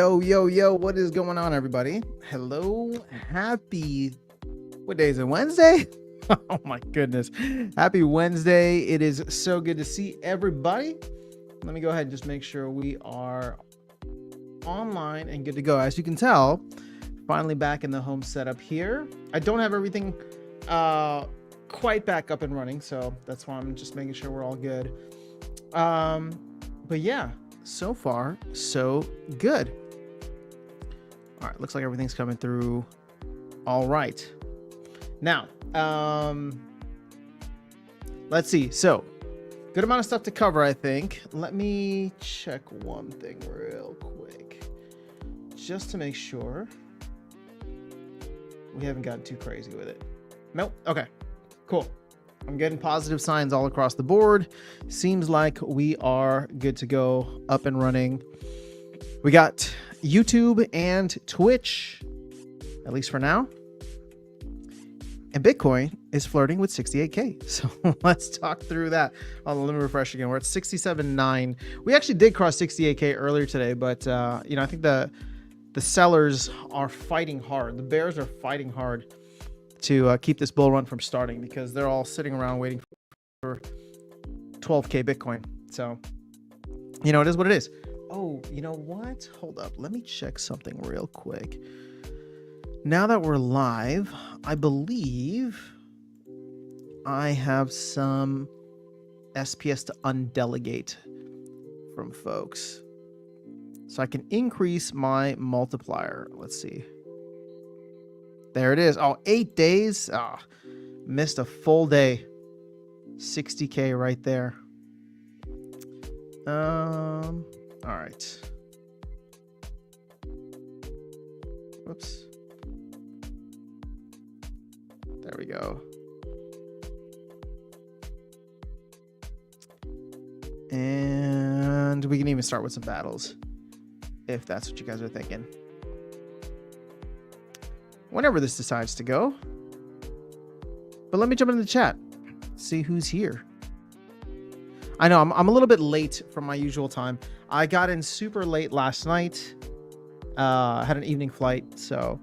Yo, what is going on, everybody? Hello, what day is it? Wednesday? Oh my goodness. Happy Wednesday. It is so good to see everybody. Let me go ahead and just make sure we are online and good to go. As you can tell, finally back in the home setup here. I don't have everything quite back up and running, so that's why I'm just making sure we're all good. But yeah, so far, so good. All right, looks like everything's coming through all right. Now, let's see. So, good amount of stuff to cover, I think. Let me check one thing real quick, just to make sure we haven't gotten too crazy with it. Nope. Okay, cool. I'm getting positive signs all across the board. Seems like we are good to go, up and running. We got YouTube and Twitch, at least for now. And Bitcoin is flirting with 68K. So let's talk through that. Oh, let me refresh again. We're at 67.9. We actually did cross 68K earlier today, but I think the sellers are fighting hard. The bears are fighting hard to keep this bull run from starting, because they're all sitting around waiting for 12K Bitcoin. So, it is what it is. Oh, you know what? Hold up. Let me check something real quick. Now that we're live, I believe I have some SPS to undelegate from folks, so I can increase my multiplier. Let's see. There it is. Oh, 8 days. Missed a full day. 60K right there. All right. Whoops. There we go. And we can even start with some battles, if that's what you guys are thinking. Whenever this decides to go. But let me jump into the chat, see who's here. I know I'm a little bit late from my usual time. I got in super late last night. Had an evening flight, so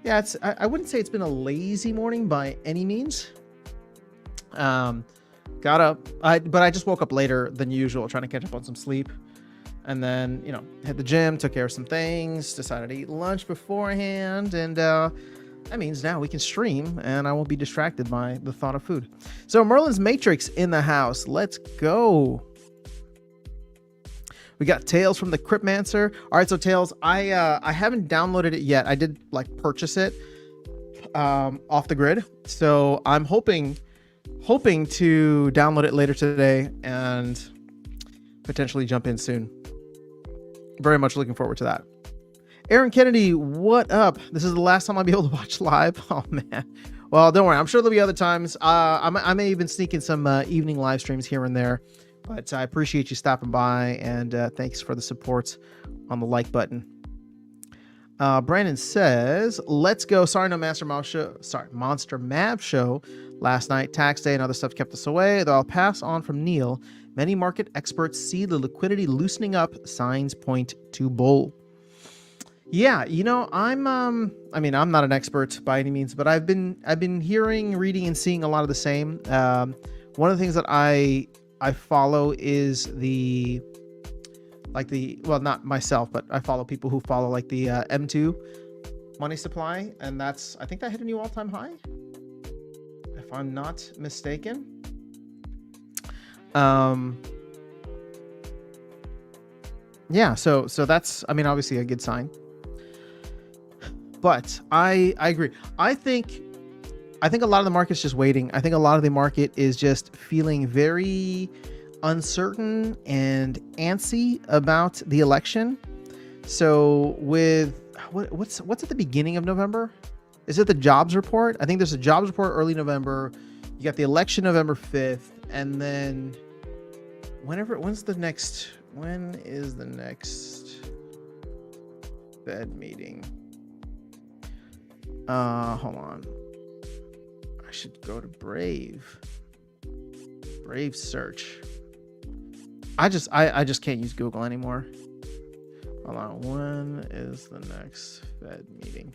yeah, I wouldn't say it's been a lazy morning by any means. Got up, but I just woke up later than usual, trying to catch up on some sleep. And then, hit the gym, took care of some things, decided to eat lunch beforehand. And that means now we can stream and I won't be distracted by the thought of food. So Merlin's Matrix in the house. Let's go. We got Tales from the Cryptmancer. All right, so Tales, I haven't downloaded it yet. I did purchase it off the grid. So I'm hoping to download it later today and potentially jump in soon. Very much looking forward to that. Aaron Kennedy, what up? This is the last time I'll be able to watch live. Oh man. Well, don't worry. I'm sure there'll be other times. I may even sneak in some evening live streams here and there. But I appreciate you stopping by, and thanks for the support on the like button. Brandon says, "Let's go." Sorry, no Monster Mav show last night. Tax day and other stuff kept us away. Though I'll pass on from Neil. Many market experts see the liquidity loosening up. Signs point to bull. Yeah, I'm not an expert by any means, but I've been hearing, reading, and seeing a lot of the same. One of the things that I follow is well, not myself, but I follow people who follow the M2 money supply, and I think that hit a new all-time high, if I'm not mistaken. Yeah, so that's, obviously a good sign. But I agree. I think a lot of the market's just waiting. I think a lot of the market is just feeling very uncertain and antsy about the election. So with what's at the beginning of November? Is it the jobs report? I think there's a jobs report early November. You got the election November 5th, and then when is the next Fed meeting? Hold on. I should go to Brave search. I just can't use Google anymore. Hold on. When is the next Fed meeting?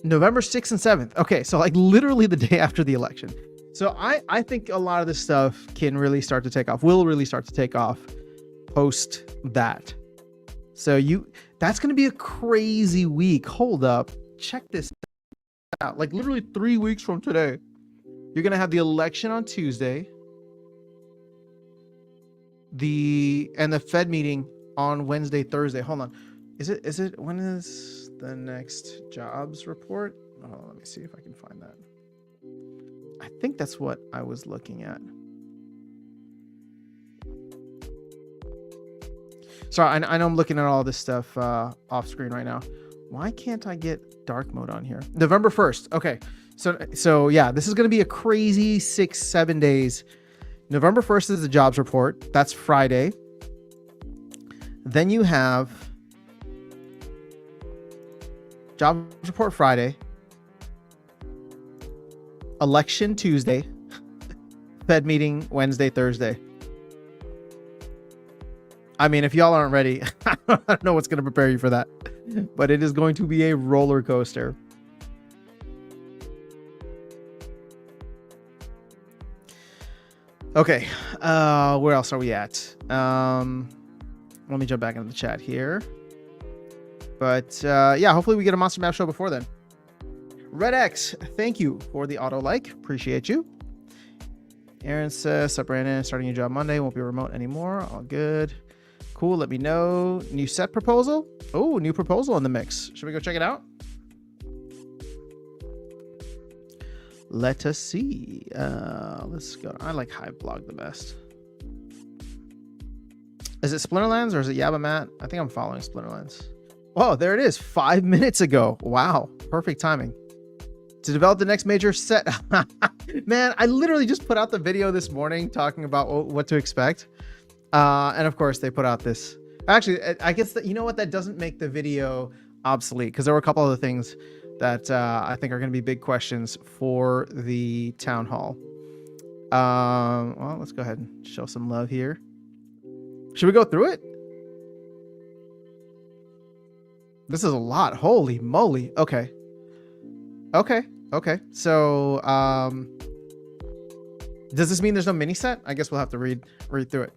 November 6th and 7th. Okay, so like literally the day after the election. So I think a lot of this stuff can really start to take off, will really start to take off post that. So that's going to be a crazy week. Hold up. Check this out. Like literally 3 weeks from today, you're going to have the election on Tuesday. And the Fed meeting on Wednesday, Thursday. Hold on. When is the next jobs report? Oh, let me see if I can find that. I think that's what I was looking at. Sorry, I know I'm looking at all this stuff off screen right now. Why can't I get dark mode on here? November 1st. Okay. So yeah, this is going to be a crazy 6-7 days. November 1st is the jobs report. That's Friday. Then you have jobs report Friday. Election Tuesday. Fed meeting Wednesday, Thursday. I mean, if y'all aren't ready, I don't know what's going to prepare you for that, but it is going to be a roller coaster. Okay. Where else are we at? Let me jump back into the chat here. But yeah, hopefully we get a Monster Map show before then. Red X, thank you for the auto like. Appreciate you. Aaron says, "Sup, Brandon? Starting your job Monday. Won't be remote anymore. All good. Cool. Let me know. New set proposal. Oh, new proposal in the mix. Should we go check it out? Let us see. Let's go. I like Hive Blog the best. Is it Splinterlands or is it Yabba Matt? I think I'm following Splinterlands. Oh, there it is. 5 minutes ago. Wow. Perfect timing. To develop the next major set. Man, I literally just put out the video this morning talking about what to expect. And of course they put out this. Actually, I guess that, you know what, that doesn't make the video obsolete because there were a couple other things that I think are going to be big questions for the town hall. Well, let's go ahead and show some love here. Should we go through it? This is a lot. Holy moly. Okay. So, does this mean there's no mini set? I guess we'll have to read through it.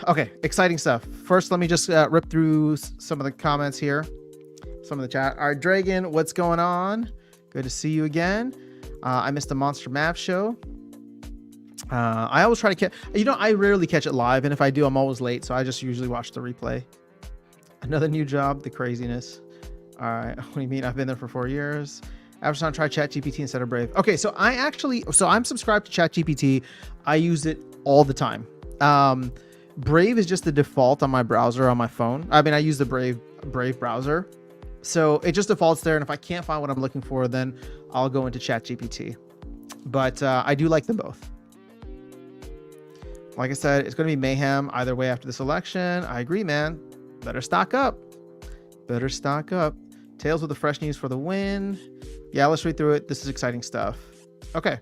Okay, exciting stuff. First, let me just rip through some of the comments here, some of the chat. All right, Dragon, what's going on? Good to see you again. I missed the Monster Map show. I always try to catch, I rarely catch it live, and if I do, I'm always late, so I just usually watch the replay. Another new job, the craziness. All right, what do you mean? I've been there for 4 years. Average time, try ChatGPT instead of Brave. Okay, so I'm subscribed to ChatGPT. I use it all the time. Brave is just the default on my browser on my phone. I mean, I use the Brave browser, so it just defaults there. And if I can't find what I'm looking for, then I'll go into ChatGPT. But I do like them both. Like I said, it's going to be mayhem either way after this election. I agree, man. Better stock up. Better stock up. Tails with the fresh news for the win. Yeah, let's read through it. This is exciting stuff. Okay.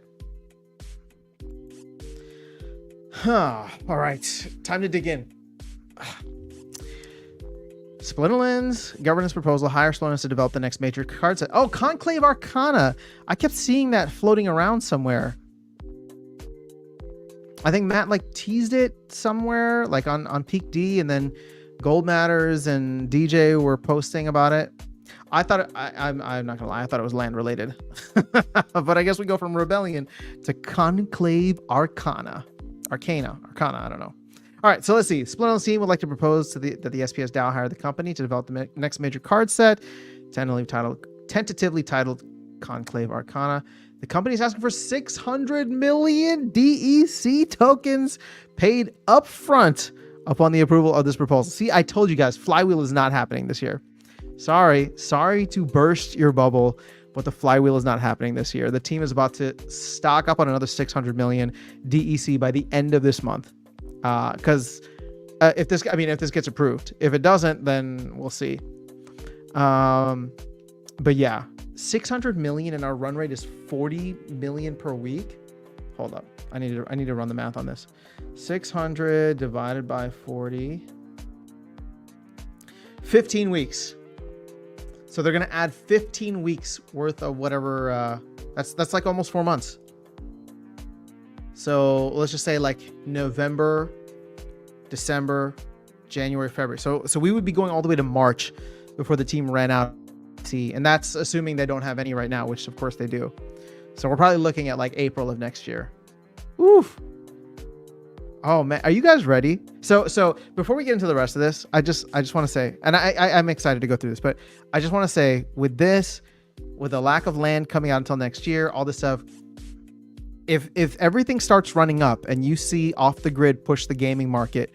All right. Time to dig in. Splinterlands governance proposal, higher slowness to develop the next major card set. Oh, Conclave Arcana. I kept seeing that floating around somewhere. I think Matt teased it somewhere, like on Peak D, and then Gold Matters and DJ were posting about it. I thought I'm not gonna lie, I thought it was land related. But I guess we go from Rebellion to Conclave Arcana. I don't know. All right, so let's see. Splinterlands team would like to propose that the SPS DAO hire the company to develop the next major card set, tentatively titled Conclave Arcana. The company is asking for 600 million DEC tokens paid up front upon the approval of this proposal. See, I told you guys, Flywheel is not happening this year. Sorry to burst your bubble, but the Flywheel is not happening this year. The team is about to stock up on another 600 million DEC by the end of this month. Because if this gets approved, if it doesn't, then we'll see. But yeah, 600 million and our run rate is 40 million per week. Hold up. I need to run the math on this. 600 divided by 40. 15 weeks. So they're going to add 15 weeks worth of whatever. That's like almost 4 months. So let's just say like November, December, January, February. So we would be going all the way to March before the team ran out. And that's assuming they don't have any right now, which of course they do. So we're probably looking at like April of next year. Oof. Oh man, are you guys ready? So before we get into the rest of this, I just want to say, and I'm excited to go through this, but I just want to say with the lack of land coming out until next year, all this stuff, if everything starts running up and you see Off the Grid push the gaming market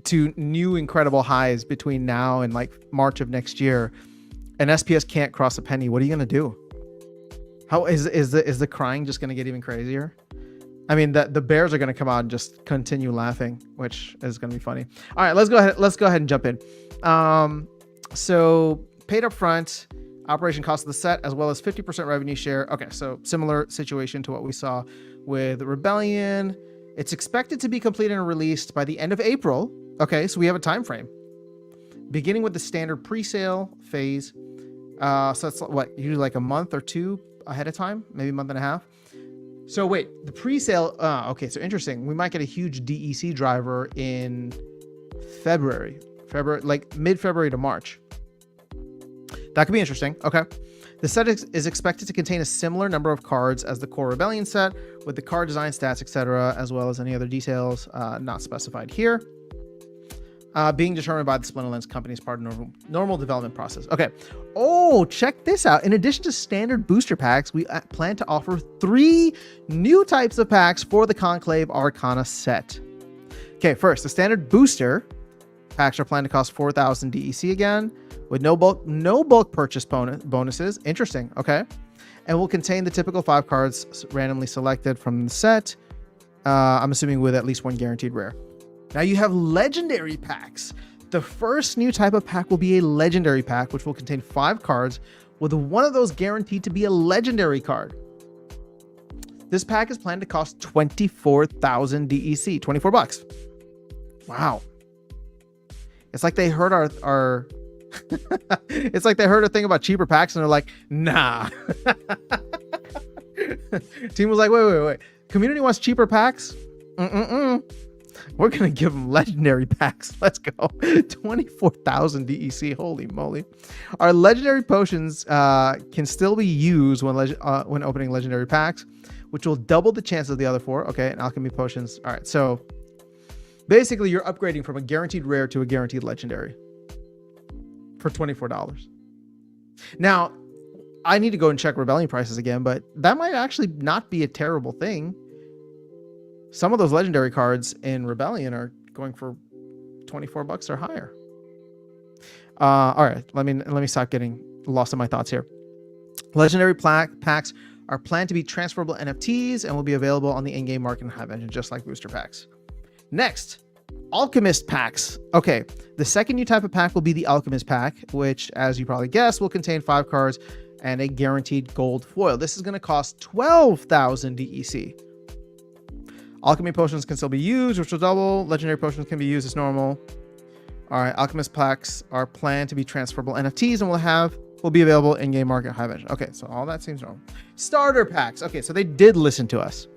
to new incredible highs between now and like March of next year, and SPS can't cross a penny, what are you gonna do? How is the crying just gonna get even crazier? I mean, the bears are going to come out and just continue laughing, which is going to be funny. All right, let's go ahead and jump in. So paid up front, operation cost of the set, as well as 50% revenue share. Okay, so similar situation to what we saw with Rebellion. It's expected to be completed and released by the end of April. Okay, so we have a time frame. Beginning with the standard pre-sale phase. So that's what, usually like a month or two ahead of time, maybe a month and a half. So wait, the pre-sale, okay, so interesting. We might get a huge DEC driver in February, like mid-February to March. That could be interesting. Okay. The set is expected to contain a similar number of cards as the core Rebellion set, with the card design, stats, etc., as well as any other details not specified here. Being determined by the Splinterlands company's part of normal development process. Okay. Oh, check this out. In addition to standard booster packs, we plan to offer 3 new types of packs for the Conclave Arcana set. Okay, first, the standard booster packs are planned to cost 4,000 DEC again, with no bulk purchase bonuses. Interesting. Okay. And will contain the typical 5 cards randomly selected from the set. I'm assuming with at least 1 guaranteed rare. Now you have legendary packs. The first new type of pack will be a legendary pack, which will contain 5 cards, with one of those guaranteed to be a legendary card. This pack is planned to cost 24,000 DEC, 24 bucks. Wow. It's like they heard our it's like they heard a thing about cheaper packs and they're like, nah. Team was like, wait. Community wants cheaper packs? We're going to give them legendary packs. Let's go. 24,000 DEC. Holy moly. Our legendary potions can still be used when opening legendary packs, which will double the chance of the other 4. Okay, and alchemy potions. All right, so basically you're upgrading from a guaranteed rare to a guaranteed legendary for $24. Now, I need to go and check Rebellion prices again, but that might actually not be a terrible thing. Some of those legendary cards in Rebellion are going for 24 bucks or higher. All right, let me stop getting lost in my thoughts here. Legendary packs are planned to be transferable NFTs and will be available on the in-game market in Hive Engine, just like booster packs. Next, Alchemist packs. Okay, the second new type of pack will be the Alchemist pack, which, as you probably guessed, will contain 5 cards and a guaranteed gold foil. This is going to cost 12,000 DEC. Alchemy potions can still be used, which will double. Legendary potions can be used as normal. All right, Alchemist packs are planned to be transferable NFTs and will be available in-game market Hive Engine. Okay, so all that seems normal. Starter packs. Okay, so they did listen to us.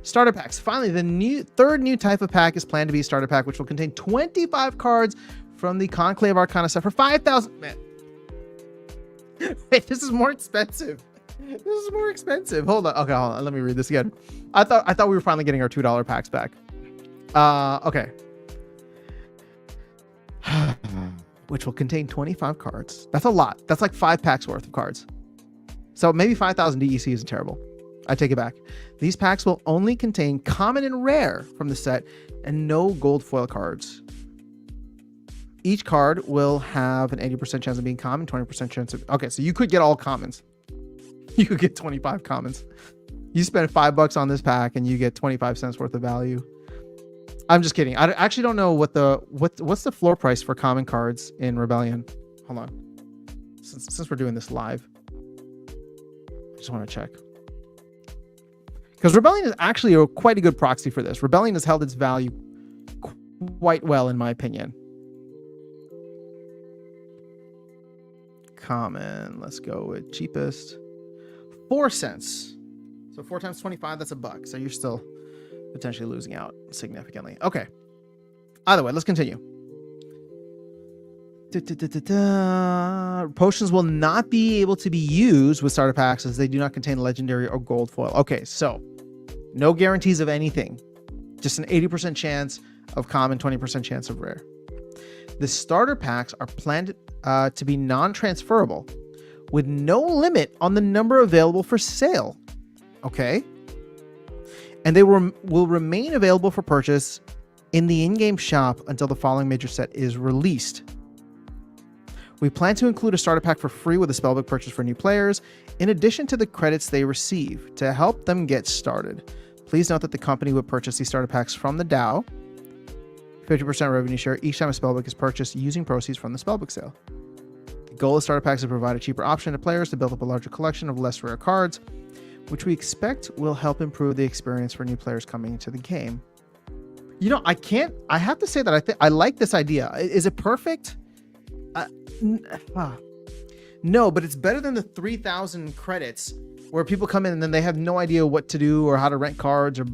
Starter packs. Finally, the third new type of pack is planned to be a starter pack, which will contain 25 cards from the Conclave Arcana set for 5,000. Man, wait, this is more expensive. This is more expensive. Hold on. Okay, hold on. Let me read this again. I thought we were finally getting our $2 packs back. Okay. Which will contain 25 cards. That's a lot. That's like 5 packs worth of cards. So maybe 5,000 DEC isn't terrible. I take it back. These packs will only contain common and rare from the set and no gold foil cards. Each card will have an 80% chance of being common, 20% chance of... Okay, so you could get all commons. You could get 25 commons. You spend $5 on this pack and you get 25 cents worth of value. I'm just kidding. I actually don't know what's the floor price for common cards in Rebellion. Hold on. Since we're doing this live, I just want to check. Because Rebellion is actually quite a good proxy for this. Rebellion has held its value quite well, in my opinion. Common. Let's go with cheapest. 4 cents. So 4 times 25, that's $1. So you're still potentially losing out significantly. Okay. Either way, let's continue. Potions will not be able to be used with starter packs as they do not contain legendary or gold foil. Okay, so no guarantees of anything. Just an 80% chance of common, 20% chance of rare. The starter packs are planned to be non-transferable with no limit on the number available for sale. Okay. And they will remain available for purchase in the in-game shop until the following major set is released. We plan to include a starter pack for free with a spellbook purchase for new players, in addition to the credits they receive to help them get started. Please note that the company would purchase these starter packs from the DAO, 50% revenue share each time a spellbook is purchased using proceeds from the spellbook sale. The goal of starter packs is to provide a cheaper option to players to build up a larger collection of less rare cards, which we expect will help improve the experience for new players coming into the game. You know, I have to say that I like this idea. Is it perfect? No, but it's better than the 3,000 credits where people come in and then they have no idea what to do or how to rent cards, or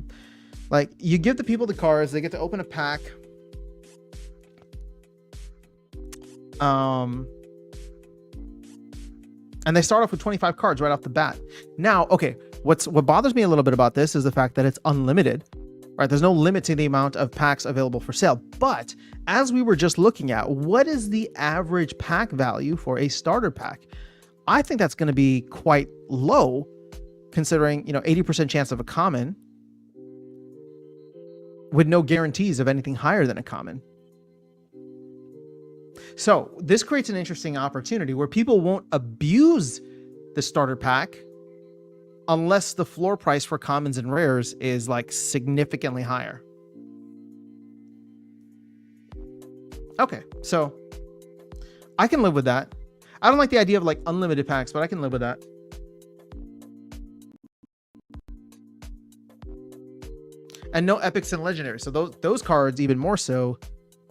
like you give the people the cards, they get to open a pack. And they start off with 25 cards right off the bat. Now, okay, what bothers me a little bit about this is the fact that it's unlimited, right? There's no limit to the amount of packs available for sale. But as we were just looking at, what is the average pack value for a starter pack? I think that's going to be quite low, considering, 80% chance of a common with no guarantees of anything higher than a common. So this creates an interesting opportunity where people won't abuse the starter pack unless the floor price for commons and rares is like significantly higher. Okay, so I can live with that. I don't like the idea of like unlimited packs, but I can live with that. And no epics and legendaries. So those cards even more so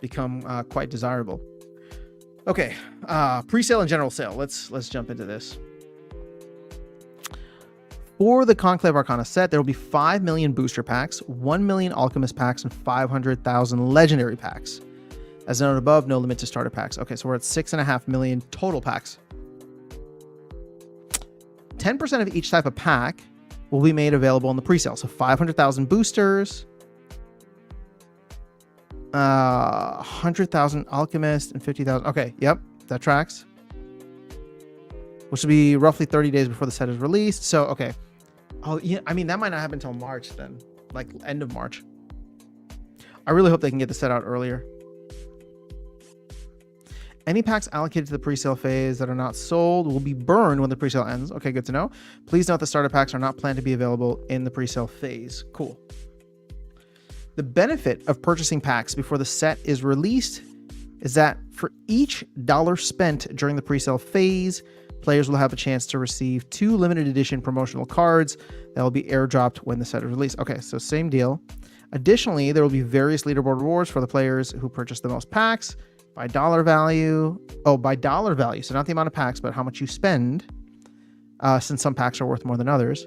become quite desirable. Okay, pre-sale and general sale. Let's jump into this. For the Conclave Arcana set, there will be 5 million booster packs, 1 million Alchemist packs, and 500,000 legendary packs. As noted above, no limit to starter packs. Okay, so we're at 6.5 million total packs. 10% of each type of pack will be made available in the pre-sale. So 500,000 boosters, 100,000 Alchemist, and 50,000. Okay, yep, that tracks. Which will be roughly 30 days before the set is released. So, okay. Oh, yeah, I mean, that might not happen until March then, like end of March. I really hope they can get the set out earlier. Any packs allocated to the pre-sale phase that are not sold will be burned when the pre-sale ends. Okay, good to know. Please note the starter packs are not planned to be available in the pre-sale phase. Cool. The benefit of purchasing packs before the set is released is that for each dollar spent during the pre-sale phase, players will have a chance to receive 2 limited edition promotional cards that will be airdropped when the set is released. Okay, so same deal. Additionally, there will be various leaderboard rewards for the players who purchase the most packs by dollar value. Oh, by dollar value. So not the amount of packs, but how much you spend, since some packs are worth more than others.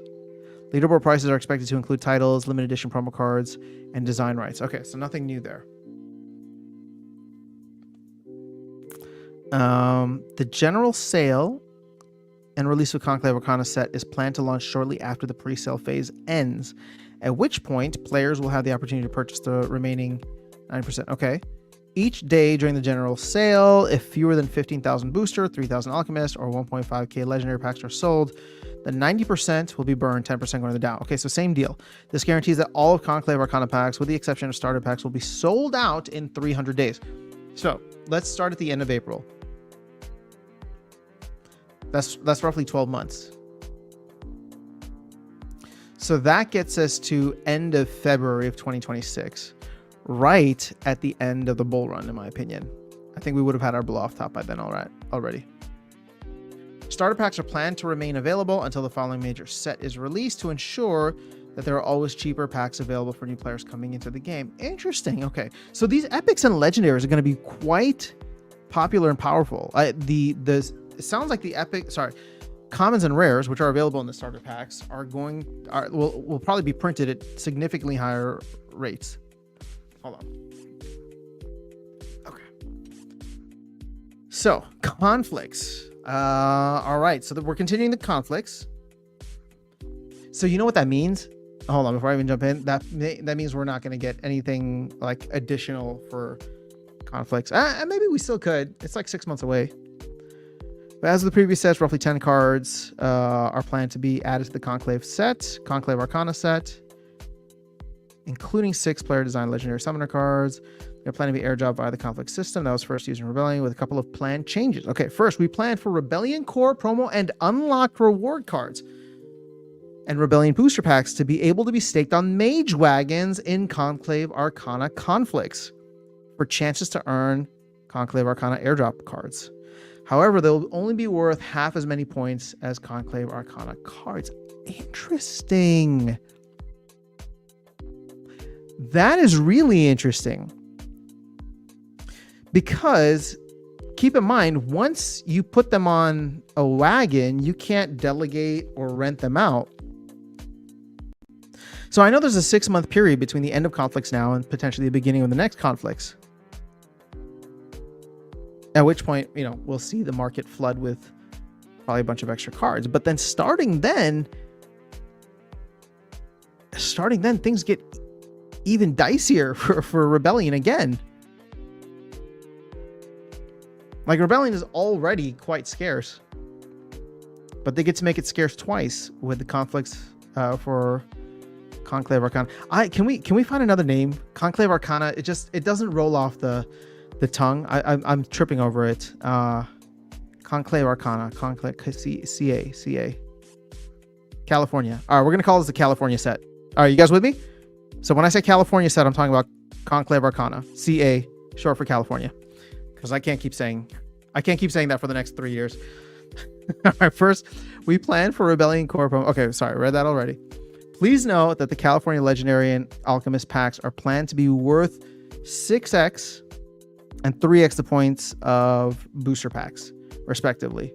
Leaderboard prices are expected to include titles, limited edition promo cards, and design rights. Okay, so nothing new there. The general sale and release of Conclave Arcana set is planned to launch shortly after the pre-sale phase ends, at which point players will have the opportunity to purchase the remaining 9%. Okay. Each day during the general sale, if fewer than 15,000 booster, 3,000 alchemist, or 1.5k legendary packs are sold, the 90% will be burned, 10% going to the DAO. Okay, so same deal. This guarantees that all of Conclave Arcana packs, with the exception of starter packs, will be sold out in 300 days. So let's start at the end of April. That's roughly 12 months. So that gets us to end of February of 2026, right at the end of the bull run, in my opinion. I think we would have had our blow off top by then already. Starter packs are planned to remain available until the following major set is released to ensure that there are always cheaper packs available for new players coming into the game. Interesting. Okay, so these epics and legendaries are going to be quite popular and powerful. It sounds like the commons and rares, which are available in the starter packs, will probably be printed at significantly higher rates. Hold on. Okay. So conflicts. All right. So we're continuing the conflicts. So you know what that means? Hold on, before I even jump in, that means we're not going to get anything like additional for conflicts. Maybe we still could. It's like 6 months away. But as of the previous sets, roughly 10 cards are planned to be added to the Conclave set, Conclave Arcana set, including 6 player design legendary summoner cards. They're planning to be airdropped via the conflict system that was first used in Rebellion with a couple of planned changes. Okay, first, we planned for Rebellion Core promo and unlocked reward cards and Rebellion booster packs to be able to be staked on mage wagons in Conclave Arcana conflicts for chances to earn Conclave Arcana airdrop cards. However, they'll only be worth half as many points as Conclave Arcana cards. Interesting. That is really interesting. Because keep in mind, once you put them on a wagon, you can't delegate or rent them out. So I know there's a 6-month period between the end of conflicts now and potentially the beginning of the next conflicts. At which point, we'll see the market flood with probably a bunch of extra cards. But then starting then, things get even dicier for Rebellion again. Like, Rebellion is already quite scarce. But they get to make it scarce twice with the conflicts for Conclave Arcana. Can we find another name? Conclave Arcana, it doesn't roll off the tongue. I'm tripping over it. Conclave Arcana, Conclave CA. California. All right, we're gonna call this the California set. All right, you guys with me? So when I say California set, I'm talking about Conclave Arcana, CA, short for California, because I can't keep saying that for the next 3 years. All right, first we plan for Rebellion Core promo. Okay, sorry, read that already. Please note that the California Legendary and Alchemist packs are planned to be worth 6x and 3x the points of booster packs, respectively.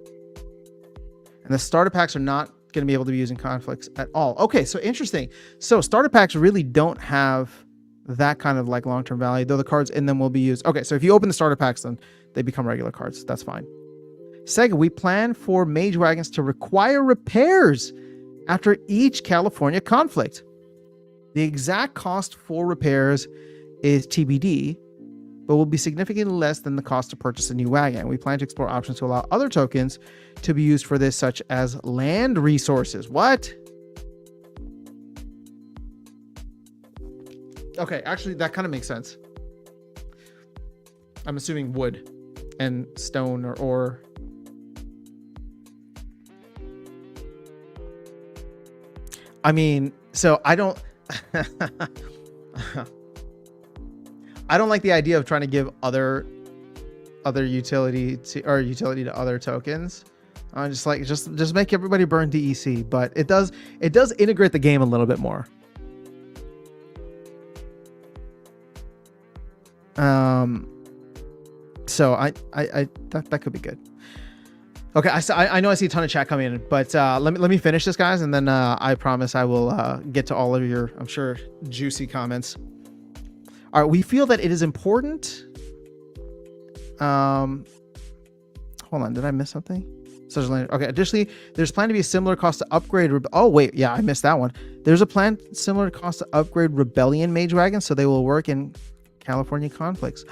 And the starter packs are not going to be able to be used in conflicts at all. Okay, so interesting. So starter packs really don't have that kind of like long-term value, though the cards in them will be used. Okay, so if you open the starter packs, then they become regular cards. That's fine. Second, we plan for mage wagons to require repairs after each California conflict. The exact cost for repairs is TBD, but will be significantly less than the cost to purchase a new wagon. We plan to explore options to allow other tokens to be used for this, such as land resources. What? Okay, actually, that kind of makes sense. I'm assuming wood and stone or ore. I mean, so I don't like the idea of trying to give other utility to other tokens. Just make everybody burn DEC, but it does integrate the game a little bit more. So that could be good. Okay, I know I see a ton of chat coming in, but let me finish this, guys, and then I promise I will get to all of your, I'm sure, juicy comments. All right, we feel that it is important. Hold on, did I miss something? Okay, additionally, there's planned to be a similar cost to upgrade. Oh wait, yeah, I missed that one. There's a plan similar cost to upgrade Rebellion mage wagons, so they will work in California conflicts.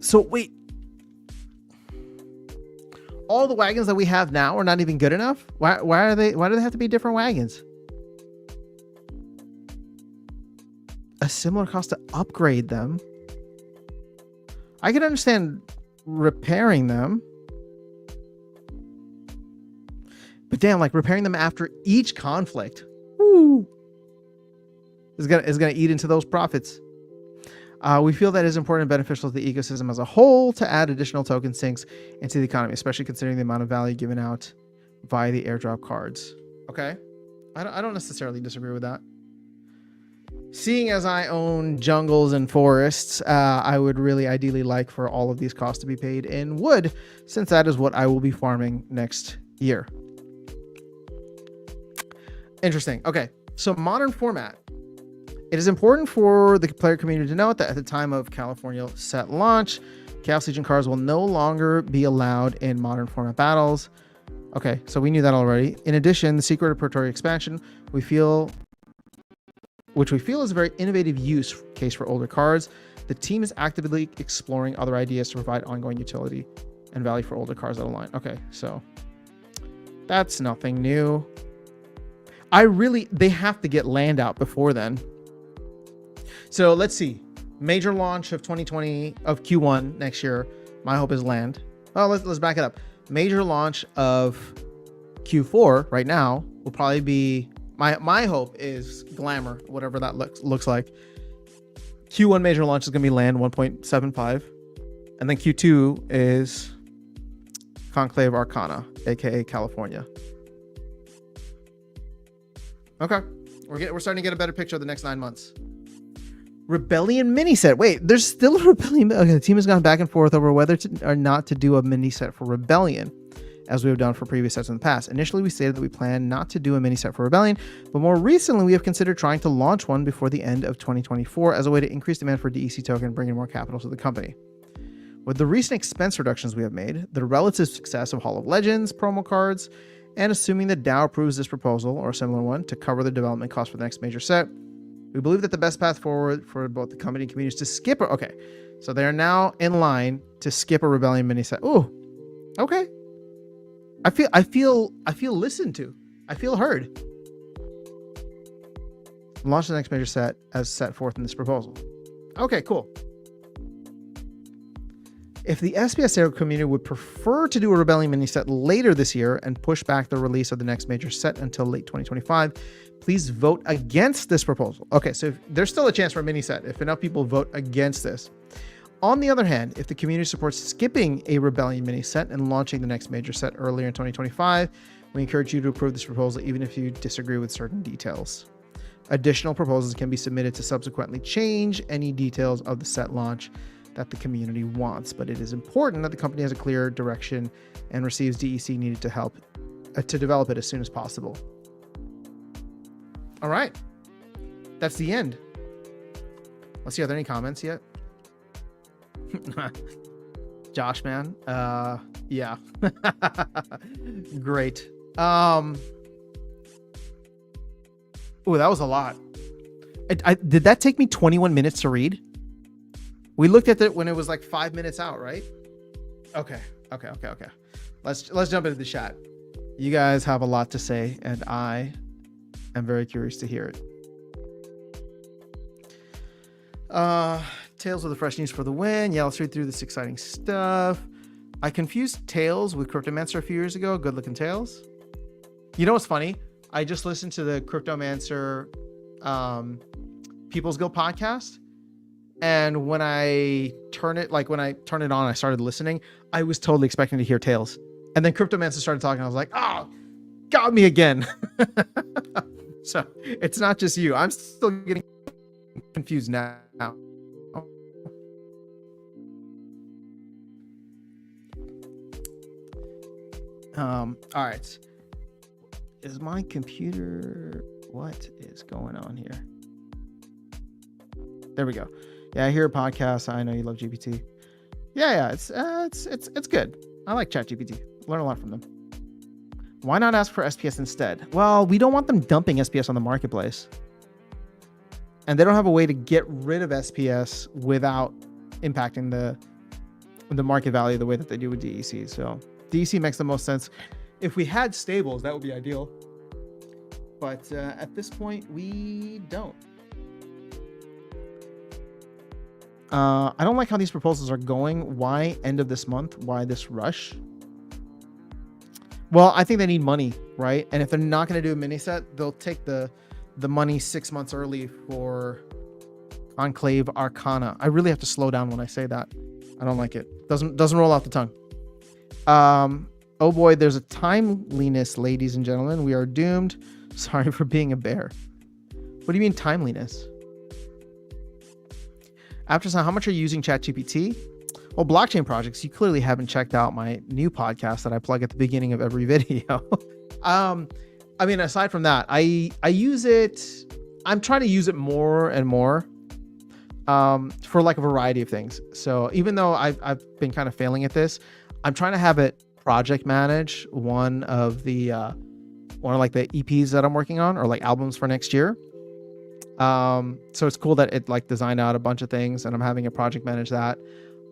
So wait. All the wagons that we have now are not even good enough? Why do they have to be different wagons? A similar cost to upgrade them. I can understand repairing them. But damn, like repairing them after each conflict. Woo, is gonna eat into those profits. We feel that it is important and beneficial to the ecosystem as a whole to add additional token sinks into the economy, especially considering the amount of value given out via the airdrop cards. Okay. I don't necessarily disagree with that. Seeing as I own jungles and forests, I would really ideally like for all of these costs to be paid in wood, since that is what I will be farming next year. Interesting. Okay, so modern format. It is important for the player community to note that at the time of California set launch, Chaos Legion cards will no longer be allowed in modern format battles. Okay, so we knew that already. In addition, the Secret Repertory expansion, which we feel is a very innovative use case for older cards. The team is actively exploring other ideas to provide ongoing utility and value for older cards that align. Okay, so that's nothing new. They have to get land out before then. So let's see. Major launch of 2020 of Q1 next year. My hope is land. Well, let's back it up. Major launch of Q4 right now will probably be my hope is Glamour, whatever that looks like. Q1 major launch is going to be land 1.75, and then Q2 is Conclave Arcana, aka California. Okay, we're starting to get a better picture of the next 9 months. Rebellion mini set. Wait, there's still a Rebellion. Okay, the team has gone back and forth over whether to or not to do a mini set for Rebellion, as we have done for previous sets in the past. Initially, we stated that we plan not to do a mini set for Rebellion, but more recently, we have considered trying to launch one before the end of 2024 as a way to increase demand for DEC token and bring in more capital to the company. With the recent expense reductions we have made, the relative success of Hall of Legends promo cards, and assuming that DAO approves this proposal or a similar one to cover the development cost for the next major set, we believe that the best path forward for both the company and community is to skip it. Okay, so they are now in line to skip a Rebellion mini set. Ooh, okay. I feel listened to. I feel heard. Launch the next major set as set forth in this proposal. Okay, cool. If the SPS Aero community would prefer to do a Rebellion mini set later this year and push back the release of the next major set until late 2025, please vote against this proposal. Okay, so there's still a chance for a mini set if enough people vote against this. On the other hand, if the community supports skipping a Rebellion mini set and launching the next major set earlier in 2025, we encourage you to approve this proposal even if you disagree with certain details. Additional proposals can be submitted to subsequently change any details of the set launch that the community wants, but it is important that the company has a clear direction and receives DEC needed to help to develop it as soon as possible. All right, that's the end. Let's see, are there any comments yet? Josh, man, yeah. Great. Oh, that was a lot. Did that take me 21 minutes to read? We looked at it when it was like 5 minutes out, right? Okay. Let's jump into the chat. You guys have a lot to say, and I am very curious to hear it. Tails with the fresh news for the win. Yeah, let's read through this exciting stuff. I confused Tails with Cryptomancer a few years ago. Good looking Tails. You know what's funny? I just listened to the Cryptomancer People's Guild podcast. And when I turn it on, I started listening. I was totally expecting to hear Tails. And then Cryptomancer started talking. I was like, oh, got me again. So it's not just you. I'm still getting confused now. All right. Is my computer, what is going on here? There we go. Yeah, I hear a podcast. I know you love GPT. Yeah, it's good. I like ChatGPT. Learn a lot from them. Why not ask for SPS instead? Well, we don't want them dumping SPS on the marketplace. And they don't have a way to get rid of SPS without impacting the market value the way that they do with DEC. So DEC makes the most sense. If we had stables, that would be ideal. But at this point, we don't. I don't like how these proposals are going. Why end of this month? Why this rush? Well, I think they need money, right? And if they're not going to do a mini set, they'll take the money 6 months early for Conclave Arcana. I really have to slow down when I say that. I don't like it. Doesn't roll off the tongue. Oh boy, there's a timeliness, ladies and gentlemen. We are doomed. Sorry for being a bear. What do you mean timeliness? After some, how much are you using ChatGPT? Well, blockchain projects, you clearly haven't checked out my new podcast that I plug at the beginning of every video. I mean, aside from that, I use it. I'm trying to use it more and more for like a variety of things. So even though I've been kind of failing at this, I'm trying to have it project manage one of like the EPs that I'm working on, or like albums for next year. So it's cool that it like designed out a bunch of things and I'm having a project manage that.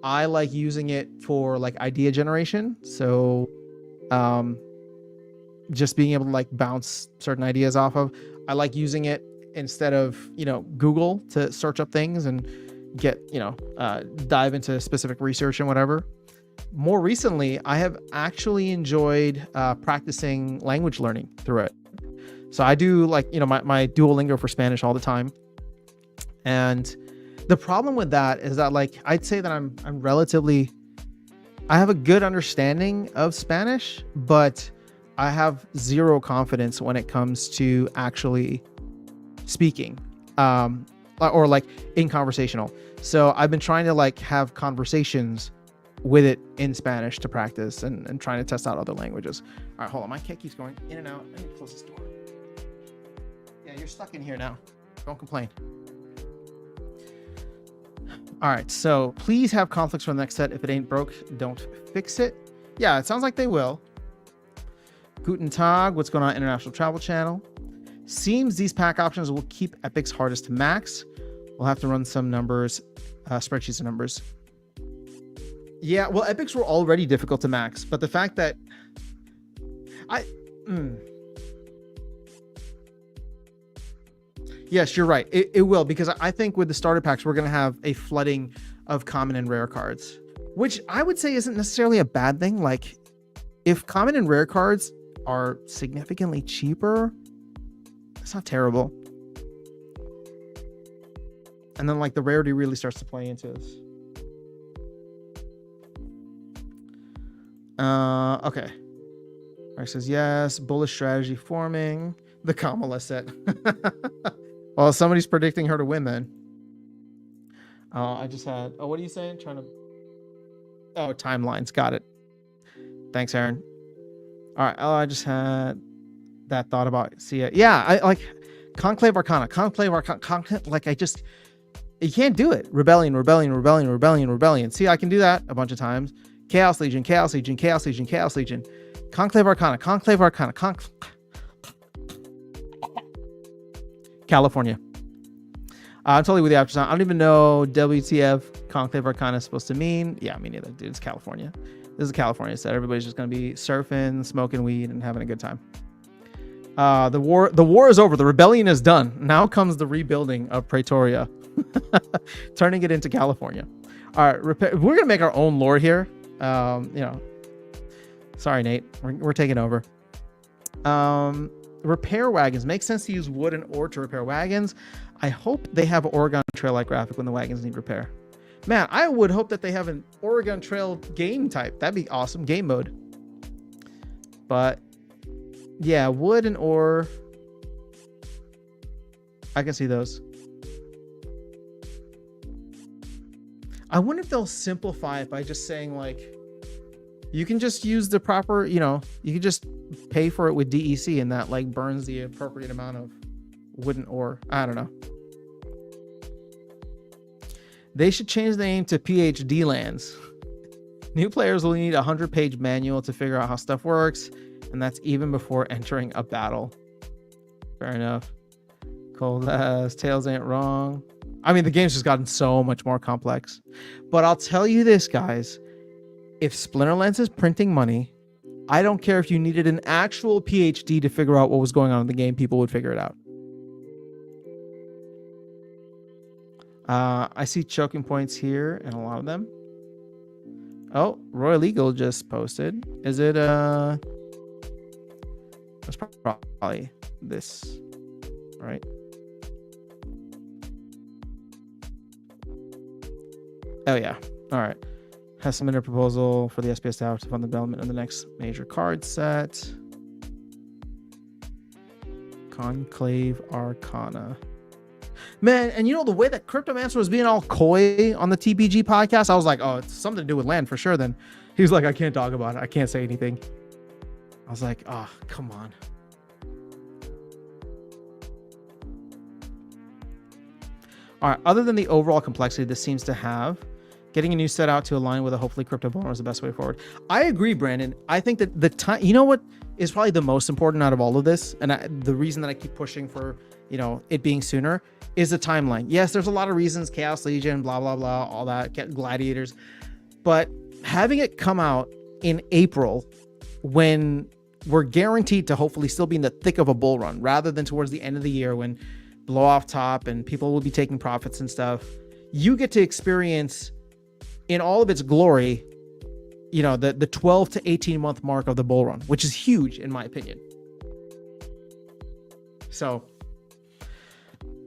I like using it for like idea generation. So just being able to like bounce certain ideas off of. I like using it instead of, Google to search up things and get, dive into specific research and whatever. More recently, I have actually enjoyed practicing language learning through it. So I do like, my Duolingo for Spanish all the time. And the problem with that is that like, I'd say that I have a good understanding of Spanish, but I have zero confidence when it comes to actually speaking, or like in conversational. So I've been trying to like have conversations with it in Spanish to practice and trying to test out other languages. All right, hold on. My cat keeps going in and out. Let me close this door. Yeah, you're stuck in here now. Don't complain. All right, so please have conflicts for the next set. If it ain't broke, don't fix it. Yeah, it sounds like they will. Guten Tag, what's going on, International Travel Channel? Seems these pack options will keep Epic's hardest to max. We'll have to run some numbers, spreadsheets of numbers. Yeah, well, Epics were already difficult to max, but the fact that Yes, you're right. It will, because I think with the starter packs, we're going to have a flooding of common and rare cards, which I would say isn't necessarily a bad thing. Like, if common and rare cards are significantly cheaper, it's not terrible. And then like the rarity really starts to play into this. Okay. Mark says yes. Bullish strategy forming. The Kamala set. Well, somebody's predicting her to win then. I just had. Oh, what are you saying? Oh, timelines. Got it. Thanks, Aaron. All right. Oh, I just had that thought about. See, yeah, I like Conclave Arcana. Like you can't do it. Rebellion. See, I can do that a bunch of times. Chaos Legion. Conclave Arcana. California. I'm totally with you after. I don't even know WTF Conclave Arcana is supposed to mean. Yeah, me neither, dude. It's California. This is a California set. Everybody's just going to be surfing, smoking weed, and having a good time. The war is over. The rebellion is done. Now comes the rebuilding of Pretoria, turning it into California. All right, we're going to make our own lore here. Sorry, Nate. We're taking over. Repair wagons. Makes sense to use wood and ore to repair wagons. I hope they have an Oregon Trail-like graphic when the wagons need repair. Man, I would hope that they have an Oregon Trail game type. That'd be awesome. Game mode. But yeah, wood and ore. I can see those. I wonder if they'll simplify it by just saying like, you can just use the proper, you can just pay for it with DEC and that like burns the appropriate amount of wood and ore. I don't know. They should change the name to PhD lands. New players will need a 100-page manual to figure out how stuff works, and that's even before entering a battle. Fair enough. Cold as Tails ain't wrong. I mean, the game's just gotten so much more complex. But I'll tell you this, guys. If Splinterlands is printing money, I don't care if you needed an actual PhD to figure out what was going on in the game. People would figure it out. I see choking points here and a lot of them. Oh, Royal Eagle just posted. Is it it's probably this, right? Oh yeah. All right. Has submitted a proposal for the SPS staff to fund the development of the next major card set. Conclave Arcana. Man, and you know, the way that Cryptomancer was being all coy on the TBG podcast, I was like, oh, it's something to do with land for sure. Then he was like, I can't talk about it. I can't say anything. I was like, oh, come on. All right, other than the overall complexity this seems to have, getting a new set out to align with a hopefully crypto boner is the best way forward. I agree, Brandon. I think that the time, you know what is probably the most important out of all of this, and the reason that I keep pushing for, you know, it being sooner, is the timeline. Yes, there's a lot of reasons, Chaos Legion, blah, blah, blah, all that, gladiators, but having it come out in April when we're guaranteed to hopefully still be in the thick of a bull run, rather than towards the end of the year when blow off top and people will be taking profits and stuff, you get to experience in all of its glory, you know, the 12 to 18 month mark of the bull run, which is huge in my opinion. So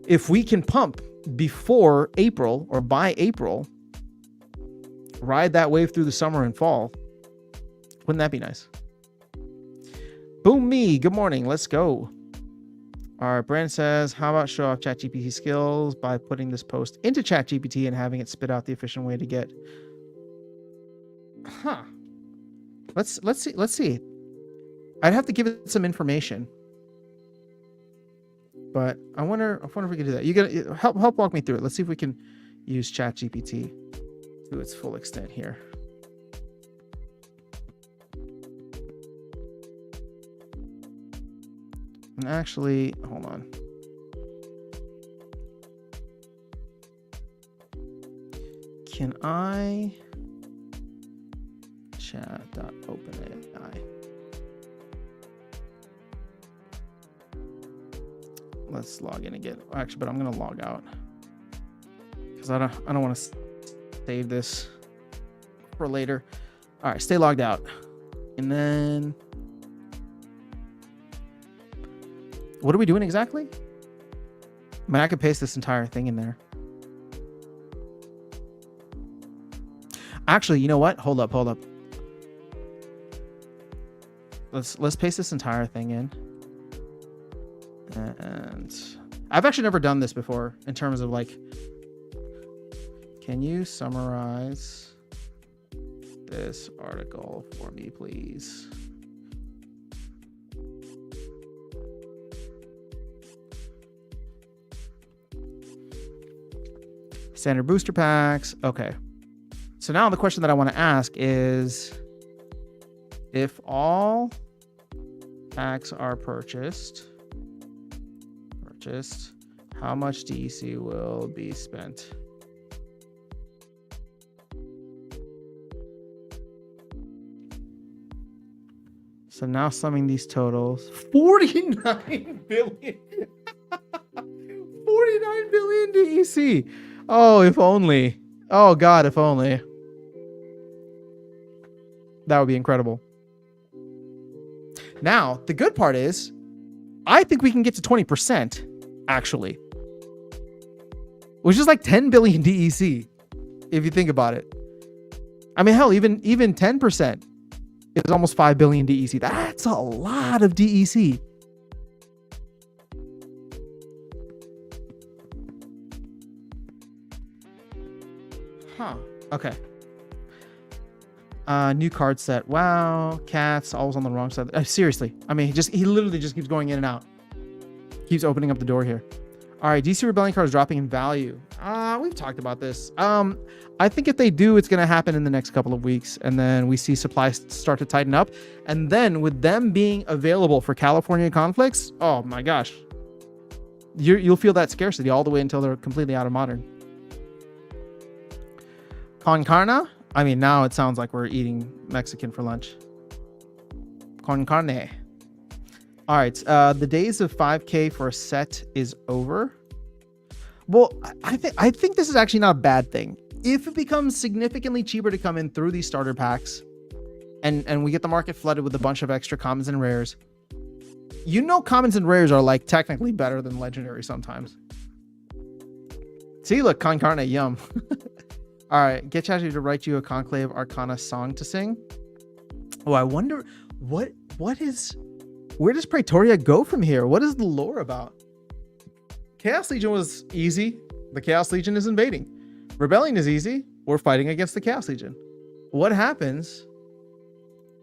if we can pump before April or by April, ride that wave through the summer and fall, wouldn't that be nice? Boom me, good morning, let's go. All right, Brand says, how about show off ChatGPT skills by putting this post into ChatGPT and having it spit out the efficient way to get. Let's see. I'd have to give it some information, but I wonder if we can do that. You gotta help walk me through it. Let's see if we can use ChatGPT to its full extent here. And actually, hold on. Can I chat.openai? Let's log in again. Actually, but I'm gonna log out because I don't want to save this for later. All right, stay logged out, and then. What are we doing exactly? I mean, I could paste this entire thing in there. Actually, you know what? Hold up. Let's paste this entire thing in. And I've actually never done this before in terms of like, can you summarize this article for me, please? Standard booster packs. Okay. So now the question that I want to ask is, if all packs are purchased, how much DEC will be spent? So now summing these totals, 49 billion. 49 billion DEC. Oh, if only. Oh, God, if only. That would be incredible. Now, the good part is, I think we can get to 20%, actually. Which is like 10 billion DEC, if you think about it. I mean, hell, even 10% is almost 5 billion DEC. That's a lot of DEC. Huh. Okay. New card set. Wow. Cats always on the wrong side. Seriously. I mean, he literally just keeps going in and out. Keeps opening up the door here. All right. DC Rebellion cards dropping in value. We've talked about this. I think if they do, it's going to happen in the next couple of weeks. And then we see supply start to tighten up. And then with them being available for California conflicts, oh my gosh. You'll feel that scarcity all the way until they're completely out of modern. Con carne? I mean, now it sounds like we're eating Mexican for lunch. Con carne. All right. The days of 5K for a set is over. Well, I think this is actually not a bad thing. If it becomes significantly cheaper to come in through these starter packs and we get the market flooded with a bunch of extra commons and rares, you know, commons and rares are like technically better than legendary sometimes. See, look, con carne, yum. All right, get ChatGPT to write you a Conclave Arcana song to sing. Oh, I wonder what is Where does Praetoria go from here? What is the lore about? Chaos Legion was easy. The Chaos Legion is invading. Rebellion is easy. We're fighting against the Chaos Legion. What happens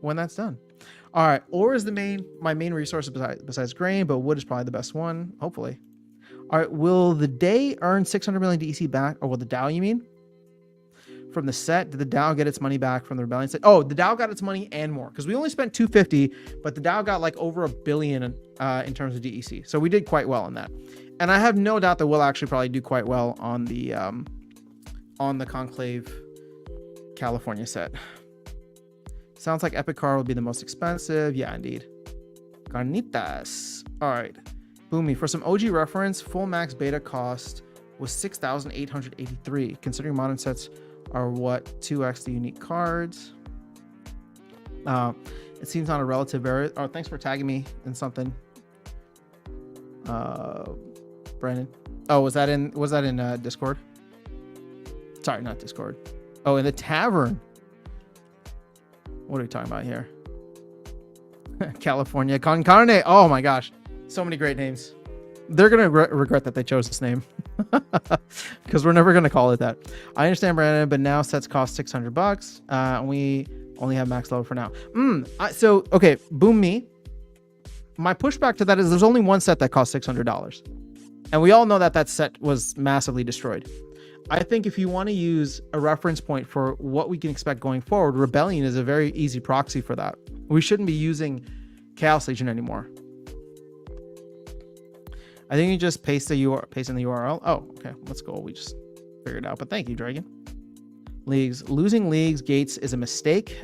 when that's done? All right, ore is my main resource besides grain, but wood is probably the best one, hopefully. All right, will the day earn 600 million DEC back, or will the DAO, you mean? From the set, did the DAO get its money back from the Rebellion set? Oh, the DAO got its money and more, because we only spent 250, but the DAO got like over $1 billion in terms of DEC. So we did quite well on that. And I have no doubt that we'll actually probably do quite well on the Conclave California set. Sounds like Epic Car will be the most expensive. Yeah, indeed. Carnitas. All right. Boomy. For some OG reference, full max beta cost was 6,883. Considering modern sets are what 2x the unique cards. It seems on a relative very. Oh, thanks for tagging me in something. Brandon. Oh, was that in Discord? Sorry, not Discord. Oh, in the tavern. What are we talking about here? California Con Carne. Oh my gosh. So many great names. They're going to regret that they chose this name. Because we're never going to call it that. I understand, Brandon, but now sets cost $600. And we only have max level for now. So, okay, boom me. My pushback to that is there's only one set that costs $600. And we all know that set was massively destroyed. I think if you want to use a reference point for what we can expect going forward, Rebellion is a very easy proxy for that. We shouldn't be using Chaos Legion anymore. I think you just paste in the URL. Oh, okay. Let's go. We just figured it out. But thank you, Dragon. Leagues. Losing leagues gates is a mistake,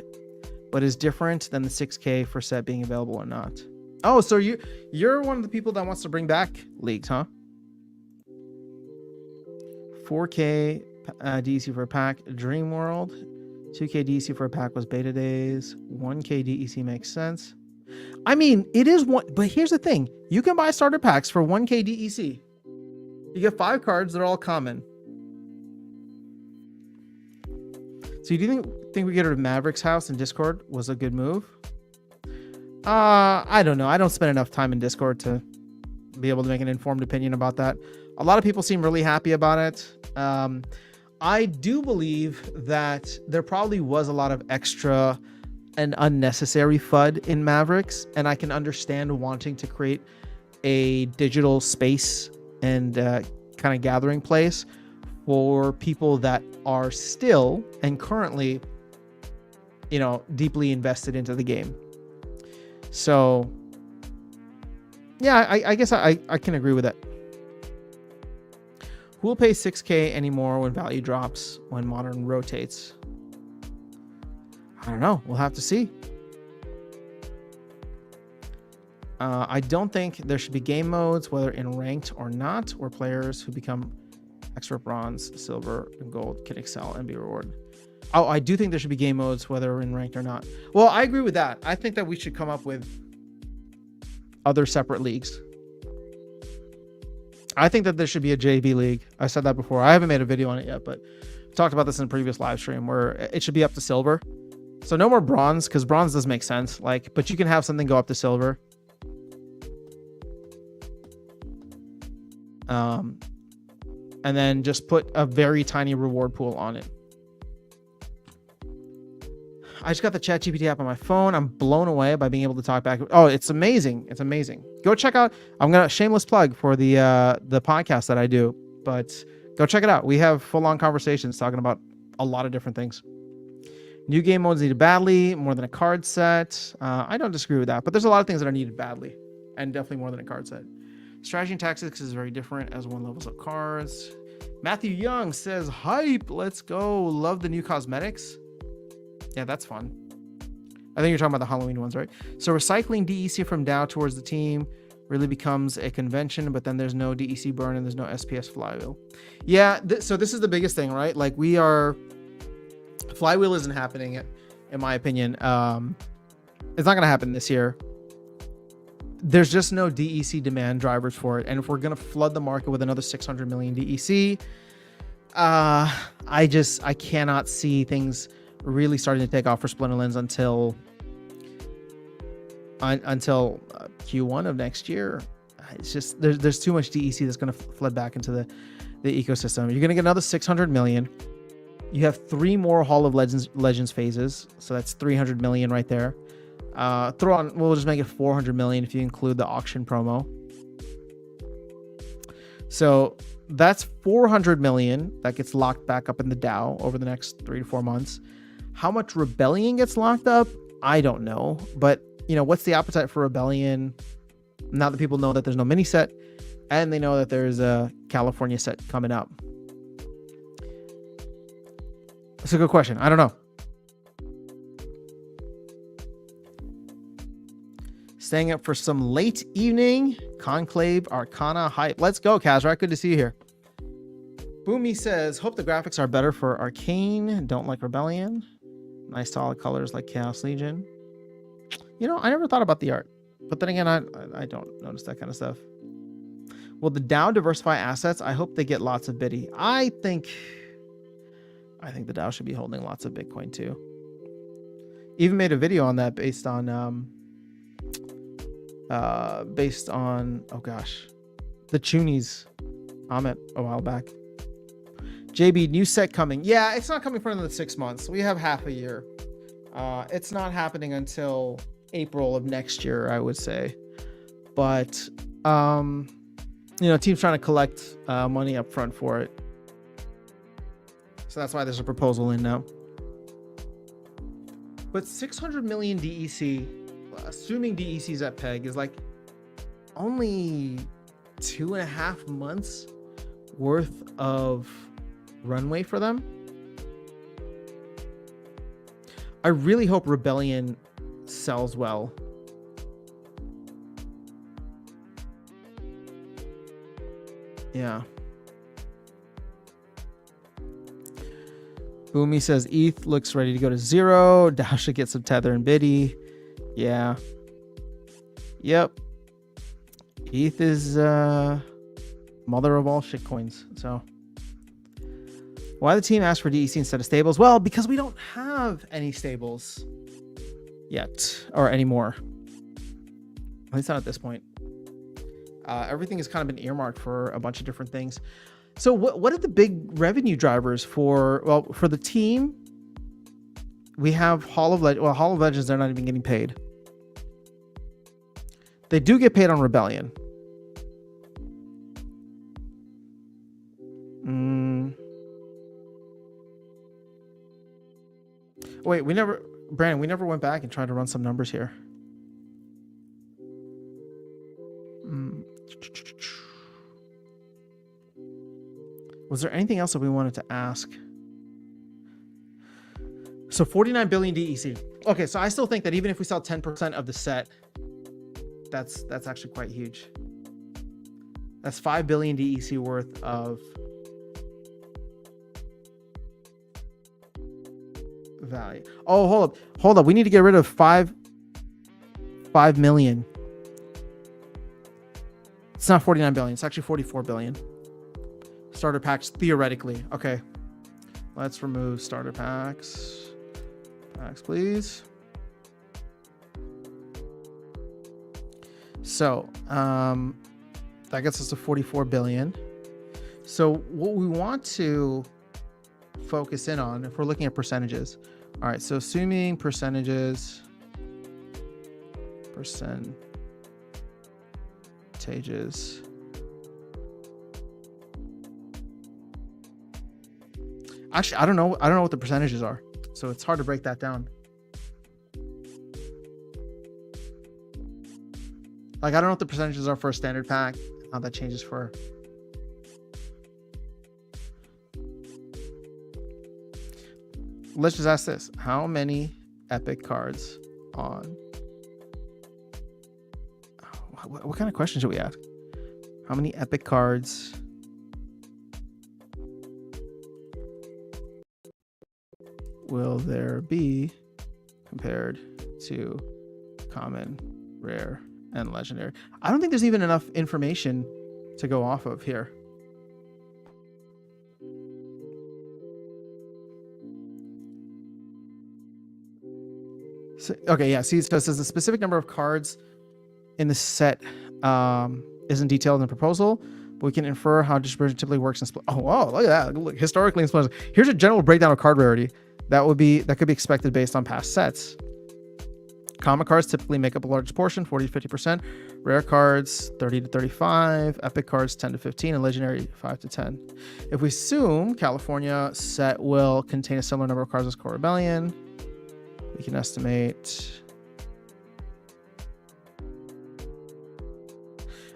but is different than the 6K for set being available or not. Oh, so you're one of the people that wants to bring back leagues, huh? 4K DEC for a pack, Dream World. 2K DEC for a pack was beta days. 1K DEC makes sense. I mean, it is one, but here's the thing. You can buy starter packs for 1K DEC. You get 5 cards, they're all common. So do you think we get rid of Maverick's house in Discord was a good move? I don't know. I don't spend enough time in Discord to be able to make an informed opinion about that. A lot of people seem really happy about it. I do believe that there probably was a lot of extra and unnecessary FUD in Mavericks, and I can understand wanting to create a digital space and kind of gathering place for people that are still and currently, deeply invested into the game. So, yeah, I guess I can agree with that. Who will pay 6K anymore when value drops, when Modern rotates? I don't know. We'll have to see. I don't think there should be game modes, whether in ranked or not, where players who become expert bronze, silver, and gold can excel and be rewarded. Oh, I do think there should be game modes, whether in ranked or not. Well, I agree with that. I think that we should come up with other separate leagues. I think that there should be a JV league. I said that before. I haven't made a video on it yet, but I talked about this in a previous live stream where it should be up to silver. So no more bronze, because bronze does make sense. But you can have something go up to silver. And then just put a very tiny reward pool on it. I just got the ChatGPT app on my phone. I'm blown away by being able to talk back. Oh, it's amazing. It's amazing. Go check out. I'm going to shameless plug for the podcast that I do, but go check it out. We have full-on conversations talking about a lot of different things. New game modes needed badly, more than a card set. I don't disagree with that, but there's a lot of things that are needed badly, and definitely more than a card set. Strategy and tactics is very different as one levels up cards. Matthew Young says, hype, let's go. Love the new cosmetics. Yeah, that's fun. I think you're talking about the Halloween ones, right? So recycling DEC from DAO towards the team really becomes a convention, but then there's no DEC burn and there's no SPS flywheel. Yeah, so this is the biggest thing, right? Like flywheel isn't happening, in my opinion. It's not going to happen this year. There's just no DEC demand drivers for it. And if we're going to flood the market with another 600 million DEC, I cannot see things really starting to take off for Splinterlands until until Q1 of next year. It's just there's too much DEC that's going to flood back into the ecosystem. You're going to get another 600 million. You have 3 more Hall of Legends phases, so that's 300 million right there. We'll just make it 400 million if you include the auction promo. So that's 400 million that gets locked back up in the DAO over the next 3 to 4 months. How much Rebellion gets locked up, I don't know. But, what's the appetite for Rebellion now that people know that there's no mini set and they know that there's a California set coming up? That's a good question. I don't know. Staying up for some late evening Conclave Arcana hype. Let's go, Kazrak. Good to see you here. Boomy says, hope the graphics are better for Arcane. Don't like Rebellion. Nice solid colors like Chaos Legion. I never thought about the art. But then again, I don't notice that kind of stuff. Will the DAO diversify assets? I hope they get lots of biddy. I think the DAO should be holding lots of Bitcoin too. Even made a video on that based on the Chunies comment a while back. JB, new set coming. Yeah, it's not coming for another 6 months. We have half a year. It's not happening until April of next year, I would say. But team's trying to collect money up front for it. So that's why there's a proposal in now. But 600 million DEC, assuming DEC's at peg, is like only 2.5 months worth of runway for them. I really hope Rebellion sells well. Yeah. Boomy says ETH looks ready to go to 0. DAO should get some Tether and Biddy. Yeah. Yep. ETH is mother of all shitcoins. So why the team asked for DEC instead of stables? Well, because we don't have any stables yet or anymore. At least not at this point. Everything has kind of been earmarked for a bunch of different things. So what are the big revenue drivers for the team? We have Hall of Legends. Well, Hall of Legends, they're not even getting paid. They do get paid on Rebellion. Wait, Brandon, we never went back and tried to run some numbers here. Was there anything else that we wanted to ask? So 49 billion DEC. Okay, so I still think that even if we sell 10% of the set, that's actually quite huge. That's 5 billion DEC worth of value. Oh, hold up. We need to get rid of 5 million. It's not 49 billion. It's actually 44 billion. Starter packs, theoretically. Okay. Let's remove starter packs. Packs, please. So, that gets us to 44 billion. So what we want to focus in on, if we're looking at percentages. All right. So assuming percentages. Actually, I don't know what the percentages are, so it's hard to break that down. Like, I don't know what the percentages are for a standard pack, how that changes for. Let's just ask this: how many epic cards on? What kind of question should we ask? How many epic cards will there be compared to common, rare, and legendary? I don't think there's even enough information to go off of here. So, okay, yeah. See, so it says the specific number of cards in the set isn't detailed in the proposal, but we can infer how distribution typically works in Split. Oh, wow, look at that. Look, historically in Split. Here's a general breakdown of card rarity that could be expected based on past sets. Common cards typically make up a large portion, 40 to 50%. Rare cards, 30 to 35. Epic cards, 10 to 15. And legendary, 5 to 10. If we assume California set will contain a similar number of cards as Core Rebellion, we can estimate.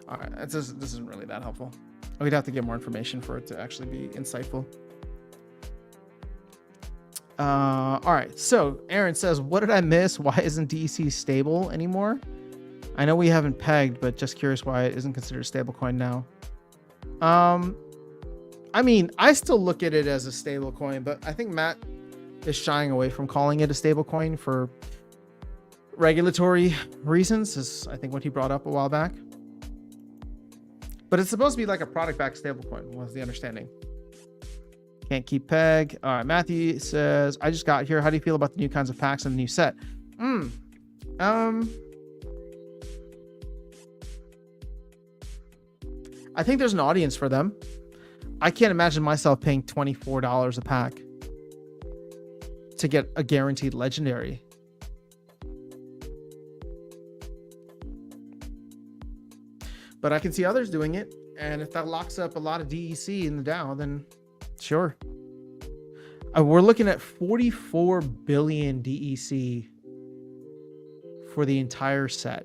All right, this isn't really that helpful. We'd have to get more information for it to actually be insightful. All right, so Aaron says, what did I miss? Why isn't DEC stable anymore? I know we haven't pegged, but just curious why it isn't considered a stable coin now. I mean, I still look at it as a stable coin, but I think Matt is shying away from calling it a stable coin for regulatory reasons, is I think what he brought up a while back. But it's supposed to be like a product-backed stable coin, was the understanding. Can't keep peg. All right, Matthew says, I just got here. How do you feel about the new kinds of packs in the new set? I think there's an audience for them. I can't imagine myself paying $24 a pack to get a guaranteed legendary. But I can see others doing it. And if that locks up a lot of DEC in the DAO, then sure. We're looking at 44 billion DEC for the entire set.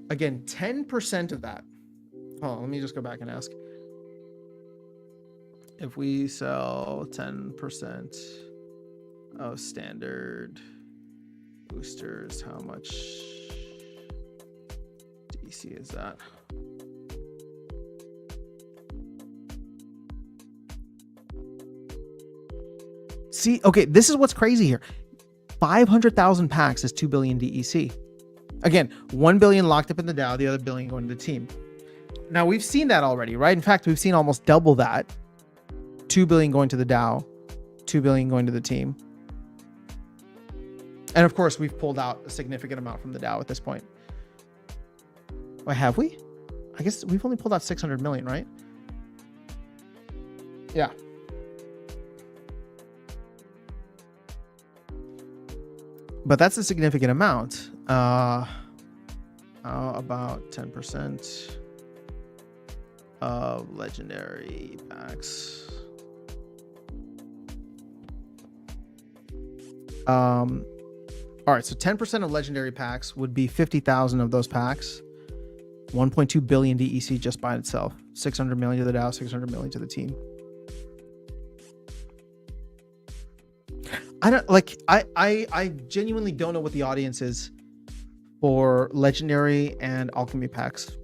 Again, 10% of that. Oh, let me just go back and ask. If we sell 10% of standard boosters, how much DEC is that? See, okay, this is what's crazy here. 500,000 packs is 2 billion DEC. Again, 1 billion locked up in the DAO, the other billion going to the team. Now, we've seen that already, right? In fact, we've seen almost double that. 2 billion going to the DAO, 2 billion going to the team. And of course, we've pulled out a significant amount from the DAO at this point. Why have we? I guess we've only pulled out 600 million, right? Yeah. But that's a significant amount. About 10% of legendary packs. All right, so 10% of legendary packs would be 50,000 of those packs. 1.2 billion DEC just by itself. 600 million to the DAO, 600 million to the team. I genuinely don't know what the audience is for legendary and alchemy packs.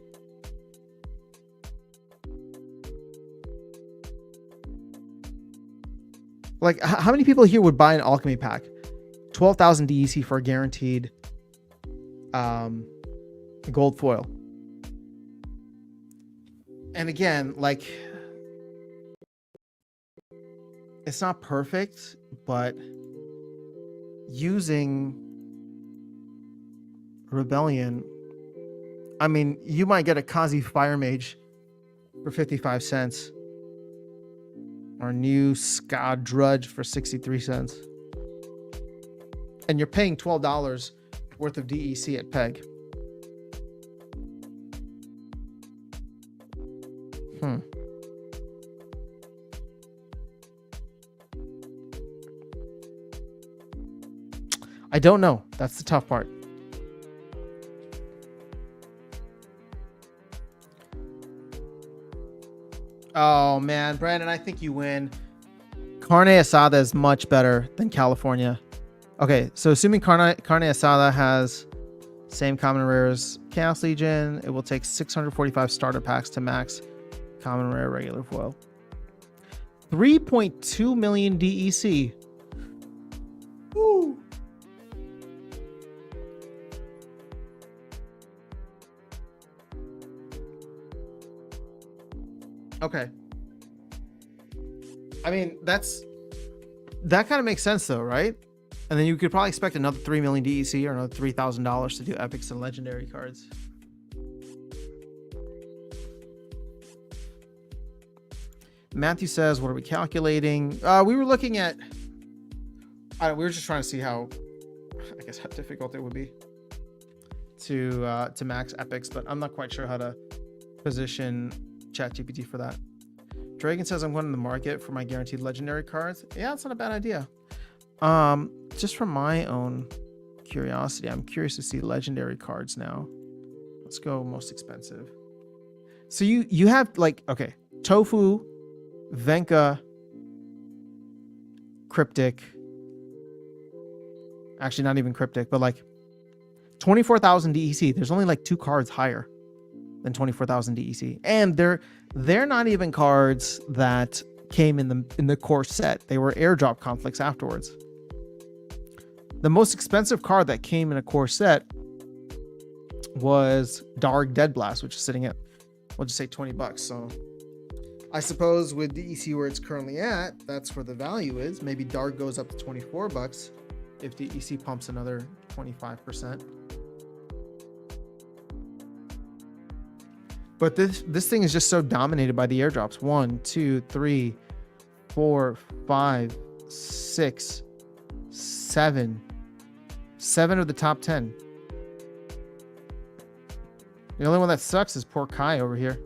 Like, how many people here would buy an alchemy pack? 12,000 DEC for a guaranteed gold foil. And again, like, it's not perfect, but using Rebellion, I mean, you might get a Kazi Fire Mage for 55 cents. Or new Ska Drudge for 63 cents. And you're paying $12 worth of DEC at PEG. I don't know. That's the tough part. Oh, man. Brandon, I think you win. Carne Asada is much better than California. Okay, so assuming Carne Asada has same common rare as Chaos Legion, it will take 645 starter packs to max common rare regular foil. 3.2 million DEC. Woo. Okay. I mean, that's that kind of makes sense though, right? And then you could probably expect another 3 million DEC or another $3,000 to do epics and legendary cards. Matthew says, what are we calculating? We were looking at, we were just trying to see how, I guess, how difficult it would be to max epics, but I'm not quite sure how to position ChatGPT for that. Dragon says, I'm going to the market for my guaranteed legendary cards. Yeah, that's not a bad idea. Just from my own curiosity, I'm curious to see legendary cards now. Let's go most expensive. So you have like, okay, Tofu, Venka, Cryptic. Actually, not even Cryptic, but like 24,000 DEC. There's only like 2 cards higher than 24,000 DEC, and they're not even cards that came in the core set. They were airdrop conflicts afterwards. The most expensive card that came in a core set was Darg Deadblast, which is sitting at, we'll just say $20. So I suppose with DEC where it's currently at, that's where the value is. Maybe Darg goes up to $24 if DEC pumps another 25%. But this thing is just so dominated by the airdrops. 1, 2, 3, 4, 5, 6, 7. 7 of the top 10. The only one that sucks is poor Kai over here.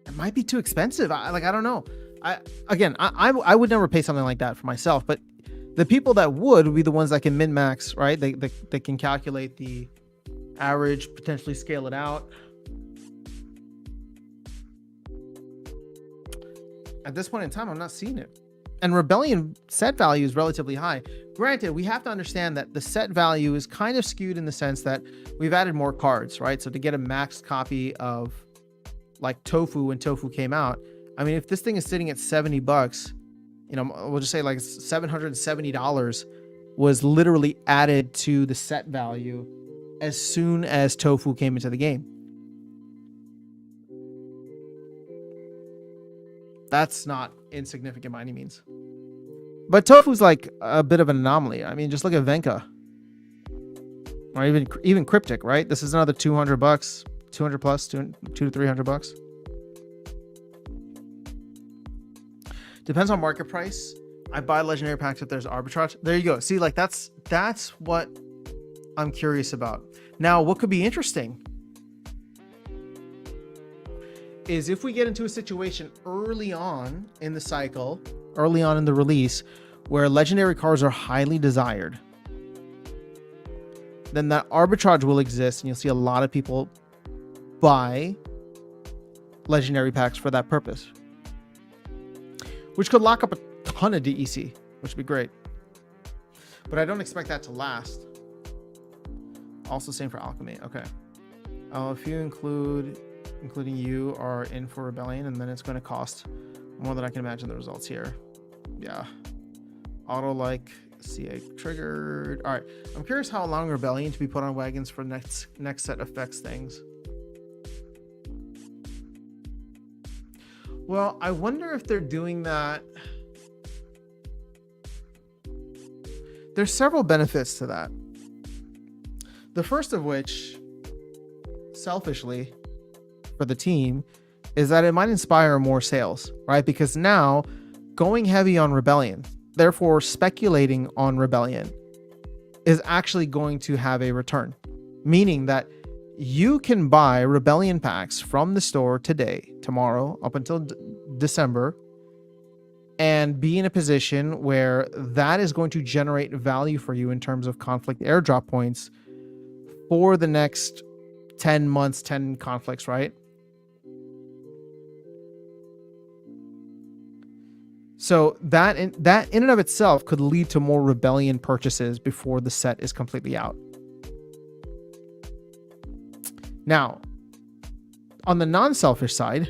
It might be too expensive. I don't know. I would never pay something like that for myself, but the people that would be the ones that can min-max, right? They can calculate the average, potentially scale it out. At this point in time, I'm not seeing it. And Rebellion set value is relatively high. Granted, we have to understand that the set value is kind of skewed in the sense that we've added more cards, right? So to get a maxed copy of like Tofu when Tofu came out, I mean, if this thing is sitting at $70, you know, we'll just say like $770 was literally added to the set value as soon as Tofu came into the game. That's not insignificant by any means. But Tofu's like a bit of an anomaly. I mean, just look at Venka. Or even Cryptic, right? This is another $200, 200 plus, $200 to $300. Depends on market price. I buy legendary packs if there's arbitrage. There you go. See, like that's what I'm curious about. Now, what could be interesting is if we get into a situation early on in the cycle, early on in the release, where legendary cards are highly desired, then that arbitrage will exist and you'll see a lot of people buy legendary packs for that purpose, which could lock up a ton of DEC, which would be great. But I don't expect that to last. Also same for Alchemy. Okay. If you including you are in for Rebellion, and then it's going to cost more than I can imagine the results here. Yeah. Auto like CA triggered. All right. I'm curious how long Rebellion to be put on wagons for next set effects things. Well, I wonder if they're doing that. There's several benefits to that. The first of which, selfishly, for the team, is that it might inspire more sales, right? Because now, going heavy on Rebellion, therefore speculating on Rebellion, is actually going to have a return. Meaning that you can buy Rebellion packs from the store today, tomorrow, up until December, and be in a position where that is going to generate value for you in terms of conflict airdrop points for the next 10 months, 10 conflicts, right? So that in and of itself could lead to more Rebellion purchases before the set is completely out. Now, on the non-selfish side,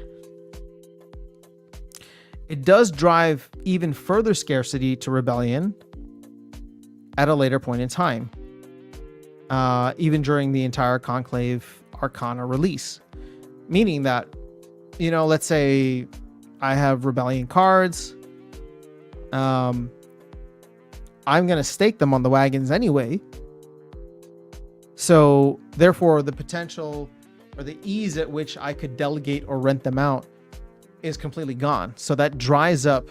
It does drive even further scarcity to Rebellion at a later point in time, even during the entire Conclave Arcana release. Meaning that, let's say I have Rebellion cards. I'm going to stake them on the wagons anyway. So therefore, the potential or the ease at which I could delegate or rent them out is completely gone. So that dries up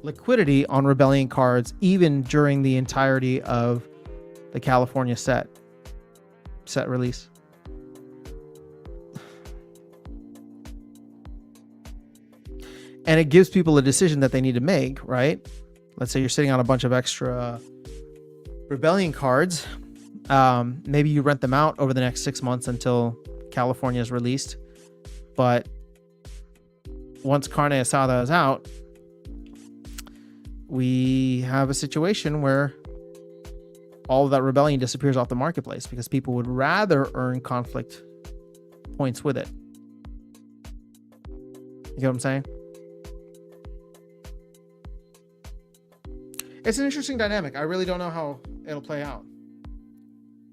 liquidity on Rebellion cards even during the entirety of the California set release. And it gives people a decision that they need to make, right? Let's say you're sitting on a bunch of extra Rebellion cards. Maybe you rent them out over the next 6 months until California is released. But once Carne Asada is out, we have a situation where all of that Rebellion disappears off the marketplace because people would rather earn conflict points with it. You get what I'm saying? It's an interesting dynamic. I really don't know how it'll play out,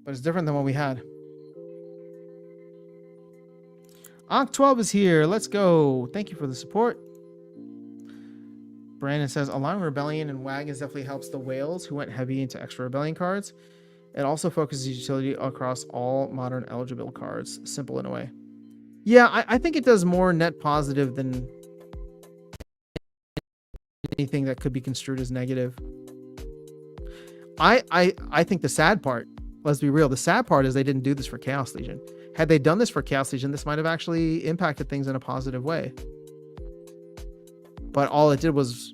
but it's different than what we had. Onk12 is here. Let's go. Thank you for the support. Brandon says, allowing Rebellion and wagons definitely helps the whales who went heavy into extra Rebellion cards. It also focuses utility across all modern eligible cards. Simple in a way. Yeah, I think it does more net positive than anything that could be construed as negative. I think the sad part, let's be real, the sad part is they didn't do this for Chaos Legion. Had they done this for Chaos Legion, this might have actually impacted things in a positive way. But all it did was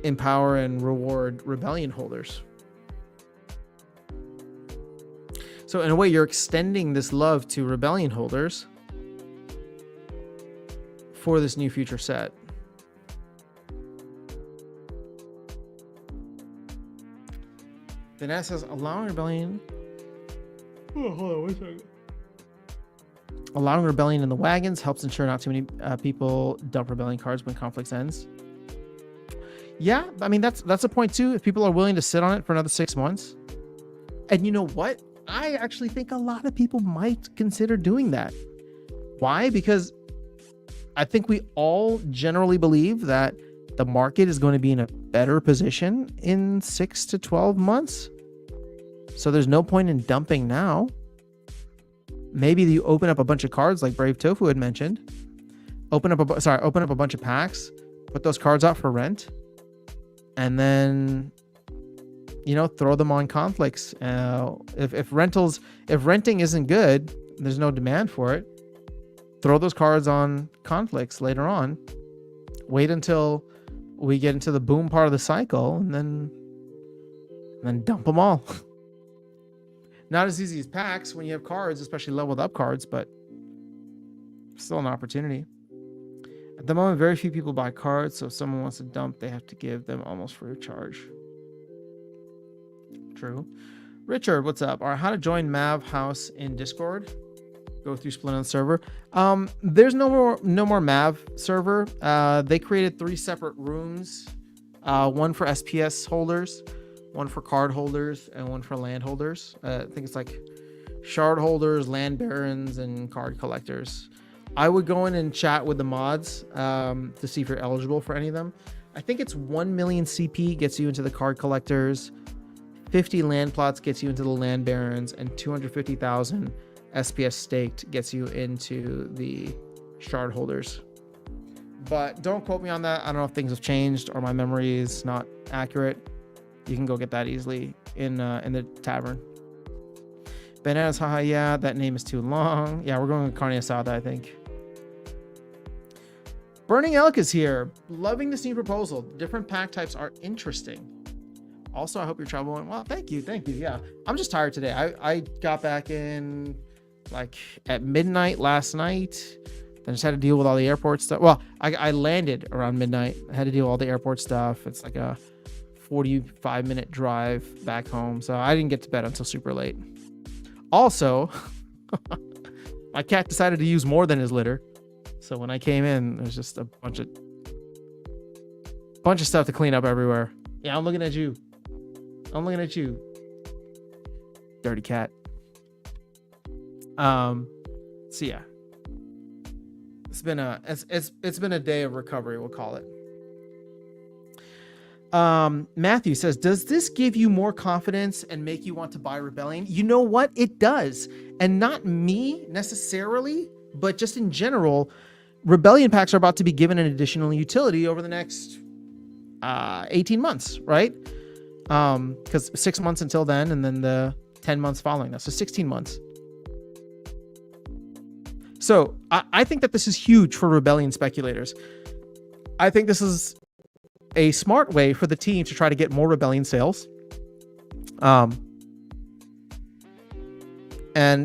empower and reward Rebellion holders. So in a way, you're extending this love to Rebellion holders for this new future set. Then says, allowing Rebellion... Oh, hold on, wait a second. Allowing Rebellion in the wagons helps ensure not too many people dump Rebellion cards when conflicts ends. Yeah, I mean, that's a point too. If people are willing to sit on it for another 6 months. And you know what? I actually think a lot of people might consider doing that. Why? Because I think we all generally believe that the market is going to be in a better position in 6 to 12 months. So there's no point in dumping now. Maybe you open up a bunch of cards like Brave Tofu had mentioned. Open up a bunch of packs, put those cards out for rent, and then throw them on conflicts. If renting isn't good, there's no demand for it. Throw those cards on conflicts later on. Wait until we get into the boom part of the cycle, and then dump them all. Not as easy as packs when you have cards, especially leveled up cards, but still an opportunity. At the moment, very few people buy cards, so if someone wants to dump, they have to give them almost free of charge. True. Richard, what's up? All right, how to join Mav House in Discord? Go through split on the server. There's no more Mav server. They created 3 separate rooms. One for SPS holders, one for card holders, and one for land holders. I think it's like shard holders, land barons, and card collectors. I would go in and chat with the mods to see if you're eligible for any of them. I think it's 1 million CP gets you into the card collectors, 50 land plots gets you into the land barons, and 250,000 SPS staked gets you into the shard holders. But don't quote me on that. I don't know if things have changed or my memory is not accurate. You can go get that easily in the tavern. Bananas, haha, yeah, that name is too long. Yeah, we're going with Carne Asada, I think. Burning Elk is here. Loving this new proposal. Different pack types are interesting. Also, I hope your travel went well. Thank you. Yeah, I'm just tired today. I got back in like at midnight last night. Then just had to deal with all the airport stuff. Well, I landed around midnight. I had to deal with all the airport stuff. It's like a 45-minute drive back home. So I didn't get to bed until super late. Also, my cat decided to use more than his litter. So when I came in, there's just a bunch of stuff to clean up everywhere. Yeah, I'm looking at you. Dirty cat. So yeah. It's been a day of recovery, we'll call it. Matthew says, does this give you more confidence and make you want to buy Rebellion? You know what? It does. And not me necessarily, but just in general, Rebellion packs are about to be given an additional utility over the next 18 months, right? Because 6 months until then, and then the 10 months following that. So 16 months. So I think that this is huge for Rebellion speculators. I think this is a smart way for the team to try to get more Rebellion sales. And,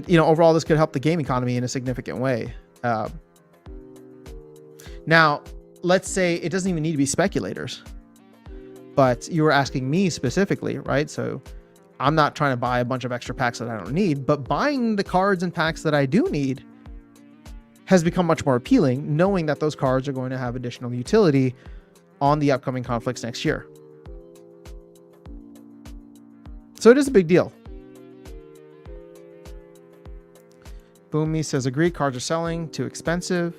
you know, overall, this could help the game economy in a significant way. Now, let's say it doesn't even need to be speculators, but you were asking me specifically, right? So I'm not trying to buy a bunch of extra packs that I don't need, but buying the cards and packs that I do need has become much more appealing, knowing that those cards are going to have additional utility on the upcoming conflicts next year. So it is a big deal. Boomy says, agree, cards are selling, too expensive.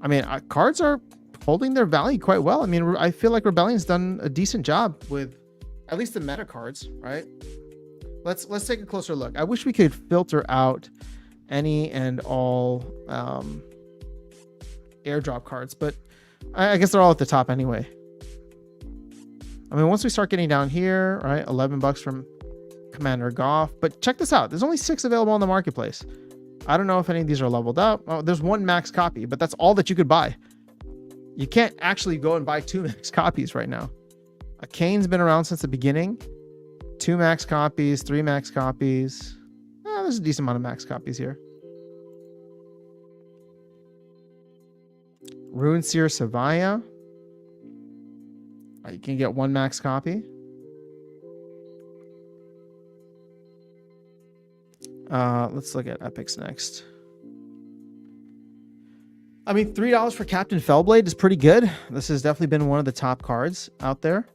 I mean, cards are holding their value quite well. I mean, I feel like Rebellion's done a decent job with at least the meta cards, right? Let's take a closer look. I wish we could filter out any and all airdrop cards, but I guess they're all at the top anyway. I mean, once we start getting down here, right, $11 from Commander Goff, but check this out. There's only 6 available on the marketplace. I don't know if any of these are leveled up. Oh, there's 1 max copy, but that's all that you could buy. You can't actually go and buy 2 max copies right now. A Kane's been around since the beginning. 2 max copies, 3 max copies. There's a decent amount of max copies here. Runeseer Savaya. You can get 1 max copy. Let's look at epics next. I mean, $3 for Captain Fellblade is pretty good. This has definitely been one of the top cards out there.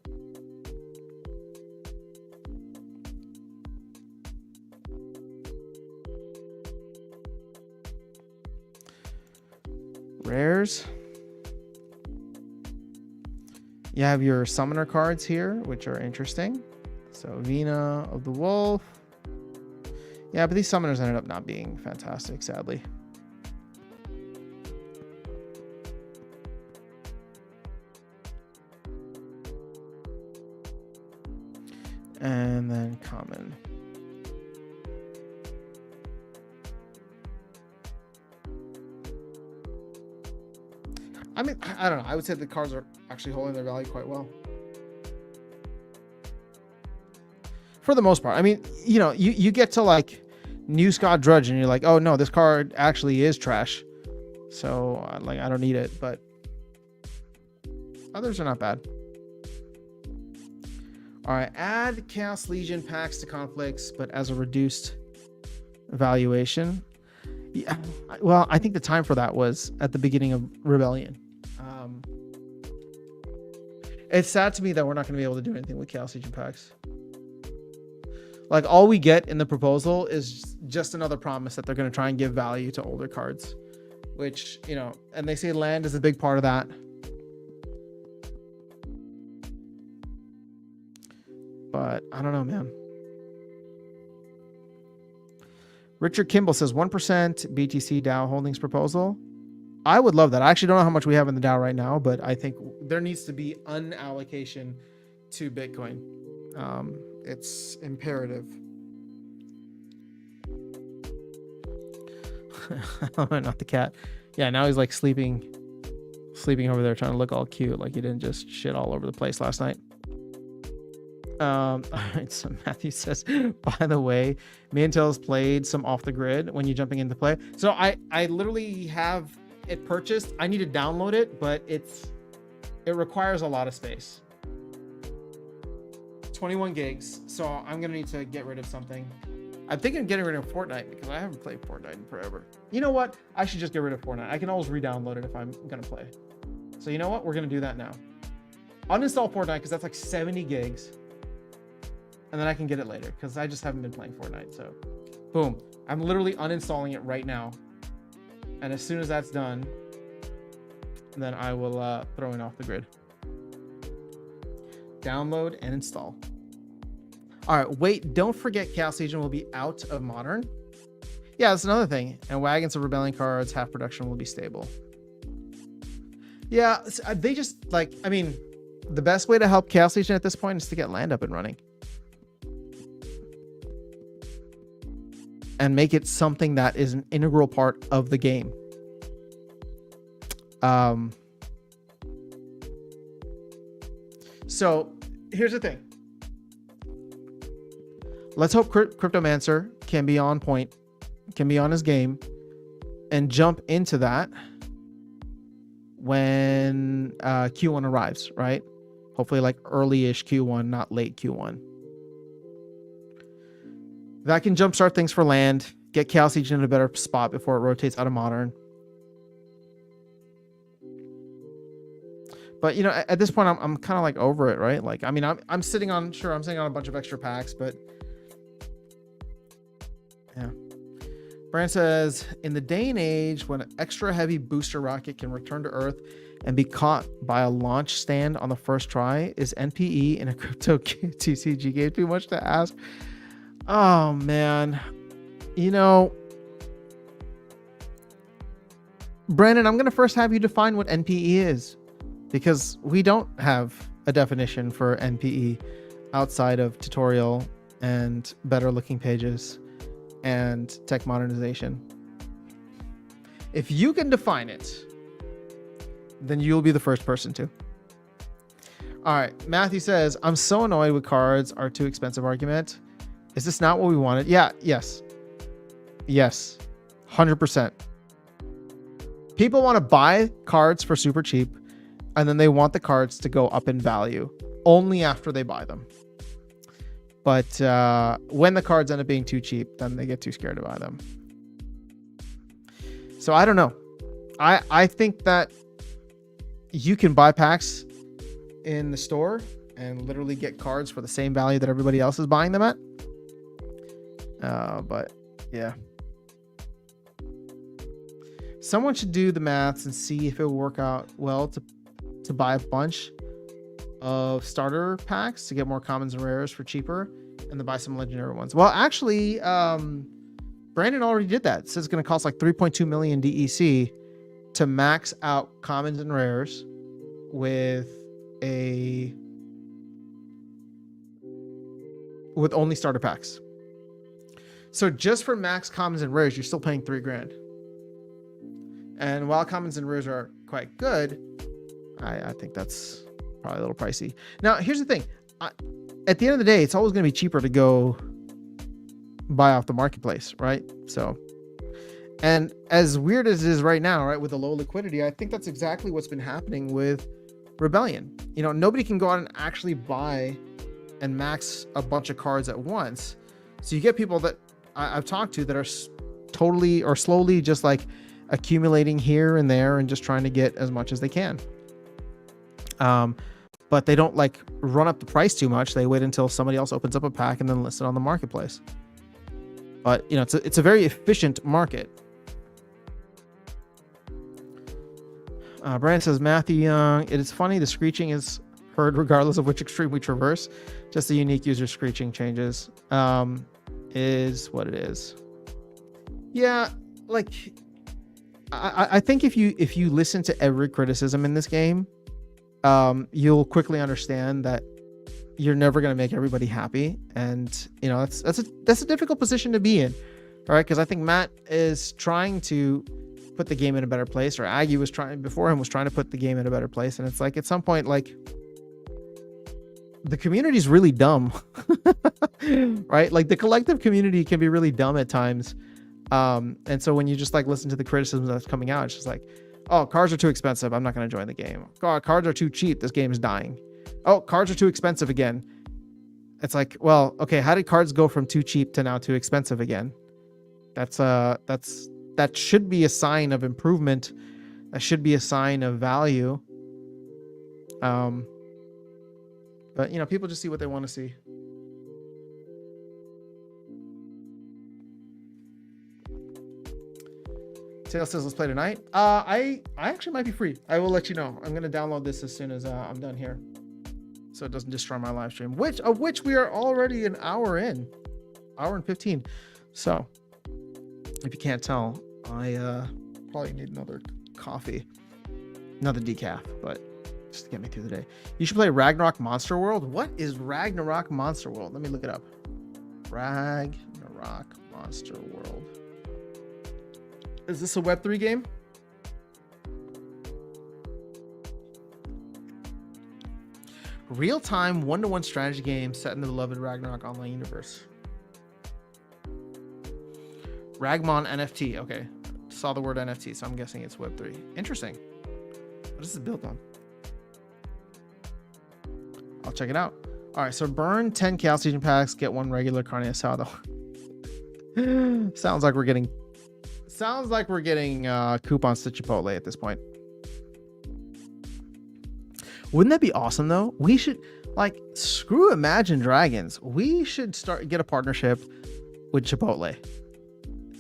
Rares. You have your summoner cards here, which are interesting. So Vina of the Wolf. Yeah, but these summoners ended up not being fantastic, sadly. And then common. I mean, I don't know. I would say the cards are actually holding their value quite well. For the most part. I mean, you know, you get to like New Scott Drudge and you're like, oh no, this card actually is trash. So like, I don't need it, but others are not bad. All right, add Chaos Legion packs to conflicts, but as a reduced valuation. Yeah, well, I think the time for that was at the beginning of Rebellion. It's sad to me that we're not going to be able to do anything with Chaos Legion packs. Like, all we get in the proposal is just another promise that they're going to try and give value to older cards, which, you know, and they say land is a big part of that. But I don't know, man. Richard Kimball says 1% BTC DAO holdings proposal. I would love that. I actually don't know how much we have in the DAO right now, but I think there needs to be unallocation to Bitcoin. It's imperative. Not the cat. Yeah, now he's like sleeping over there trying to look all cute, like he didn't just shit all over the place last night. All right, so Matthew says, by the way, me and Tails played some Off the Grid when you're jumping into play. So I literally have it purchased. I need to download it, but it requires a lot of space. 21 gigs. So I'm gonna need to get rid of something. I'm thinking of getting rid of Fortnite because I haven't played Fortnite in forever. You know what? I should just get rid of Fortnite. I can always re-download it if I'm gonna play. So you know what? We're gonna do that now. Uninstall Fortnite because that's like 70 gigs. And then I can get it later because I just haven't been playing Fortnite. So boom. I'm literally uninstalling it right now. And as soon as that's done, then I will throw it off the grid. Download and install. All right, wait, don't forget Chaos Legion will be out of Modern. Yeah, that's another thing. And Wagons of Rebellion cards, half production will be stable. Yeah, they just like, I mean, the best way to help Chaos Legion at this point is to get land up and running. And make it something that is an integral part of the game. So here's the thing. Let's hope Cryptomancer can be on point, can be on his game, and jump into that when Q1 arrives, right? Hopefully like early-ish Q1, not late Q1. That can jumpstart things for land, get Chaos Legion in a better spot before it rotates out of Modern. But, you know, at this point, I'm kind of like over it, right? Like, I mean, I'm sitting on a bunch of extra packs, but yeah. Brand says, in the day and age when an extra heavy booster rocket can return to Earth and be caught by a launch stand on the first try, is NPE in a crypto TCG game too much to ask? Oh, man. You know, Brandon, I'm going to first have you define what NPE is, because we don't have a definition for NPE outside of tutorial and better looking pages and tech modernization. If you can define it, then you'll be the first person to. All right. Matthew says, I'm so annoyed with cards are too expensive argument. Is this not what we wanted? Yeah. Yes. 100%. People want to buy cards for super cheap, and then they want the cards to go up in value only after they buy them. But when the cards end up being too cheap, then they get too scared to buy them. So I don't know. I think that you can buy packs in the store and literally get cards for the same value that everybody else is buying them at. But yeah. Someone should do the maths and see if it will work out well to buy a bunch of starter packs to get more commons and rares for cheaper and to buy some legendary ones. Well, actually, Brandon already did that. It says it's going to cost like 3.2 million DEC to max out commons and rares with only starter packs. So just for max commons and rares, you're still paying $3,000. And while commons and rares are quite good, I think that's probably a little pricey. Now, here's the thing. At the end of the day, it's always going to be cheaper to go buy off the marketplace, right? So, and as weird as it is right now, right, with the low liquidity, I think that's exactly what's been happening with Rebellion. You know, nobody can go out and actually buy and max a bunch of cards at once. So you get people that I've talked to that are totally or slowly just like accumulating here and there and just trying to get as much as they can. But they don't like run up the price too much. They wait until somebody else opens up a pack and then list it on the marketplace. But you know, it's a very efficient market. Brian says, Matthew Young, it is funny the screeching is heard regardless of which extreme we traverse. Just the unique user screeching changes is what it is. Yeah, like I think if you listen to every criticism in this game, you'll quickly understand that you're never going to make everybody happy, and you know that's a difficult position to be in, all right? Because I think Matt is trying to put the game in a better place, or Aggie was trying to put the game in a better place, and it's like at some point, like the community's really dumb, right? Like the collective community can be really dumb at times. And so when you just like listen to the criticism that's coming out, it's just like, oh, cards are too expensive, I'm not going to join the game. God, cards are too cheap, this game is dying. Oh, cards are too expensive again. It's like, well, okay, how did cards go from too cheap to now too expensive again? That should be a sign of improvement. That should be a sign of value. But you know, people just see what they want to see. Tail says, let's play tonight. I actually might be free. I will let you know. I'm gonna download this as soon as I'm done here, so it doesn't destroy my live stream. Which we are already an hour in, hour and 15. So if you can't tell, I probably need another coffee, another decaf, but just to get me through the day. You should play Ragnarok Monster World. What is Ragnarok Monster World? Let me look it up. Ragnarok Monster World. Is this a Web3 game? Real-time one-to-one strategy game set in the beloved Ragnarok online universe. Ragmon NFT. Okay. Saw the word NFT, so I'm guessing it's Web3. Interesting. What is this built on? I'll check it out. All right, so burn 10 Chaos Legion packs, get 1 regular Carne Asado. Sounds like we're getting coupons to Chipotle at this point. Wouldn't that be awesome though? We should, like, screw Imagine Dragons. We should get a partnership with Chipotle.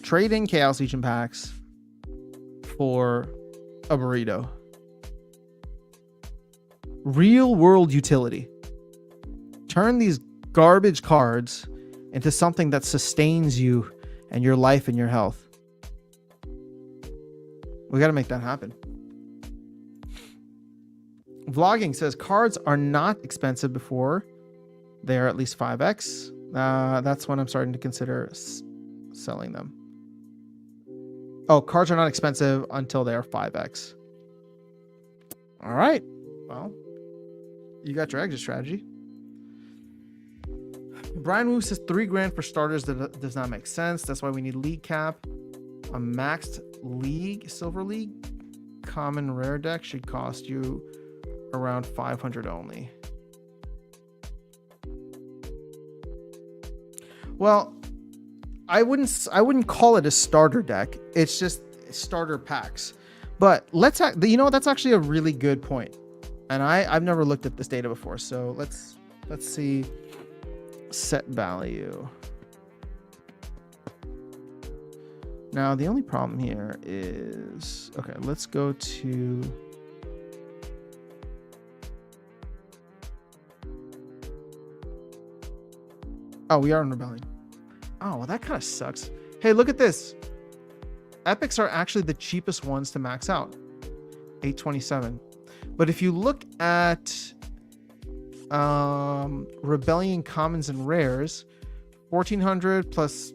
Trade in Chaos Legion packs for a burrito. Real world utility. Turn these garbage cards into something that sustains you and your life and your health. We got to make that happen. Vlogging says cards are not expensive before they are at least 5x. That's when I'm starting to consider selling them. Oh, cards are not expensive until they are 5x. All right. Well, you got your exit strategy. Brian Wu says $3,000 for starters. That does not make sense. That's why we need league cap. A maxed league, silver league, common rare deck should cost you around 500 only. Well, I wouldn't call it a starter deck. It's just starter packs. But you know, that's actually a really good point. And I've never looked at this data before. So let's see. Set value. Now the only problem here is, okay, let's go to we are in Rebellion. Oh, well, that kind of sucks. Hey, look at this. Epics are actually the cheapest ones to max out. 827. But if you look at Rebellion commons and rares, 1400 plus,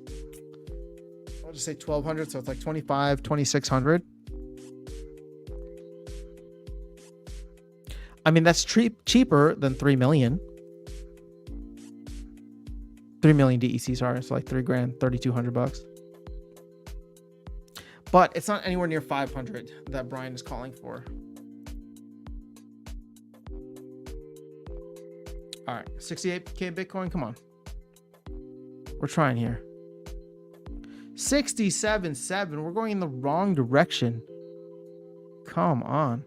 I'll just say 1200, so it's like 2600. I mean, that's cheaper than 3 million. 3 million DEC, sorry, so like $3,000, $3,200. But it's not anywhere near 500 that Brian is calling for. All right, 68K Bitcoin, come on. We're trying here. 67.7, we're going in the wrong direction. Come on.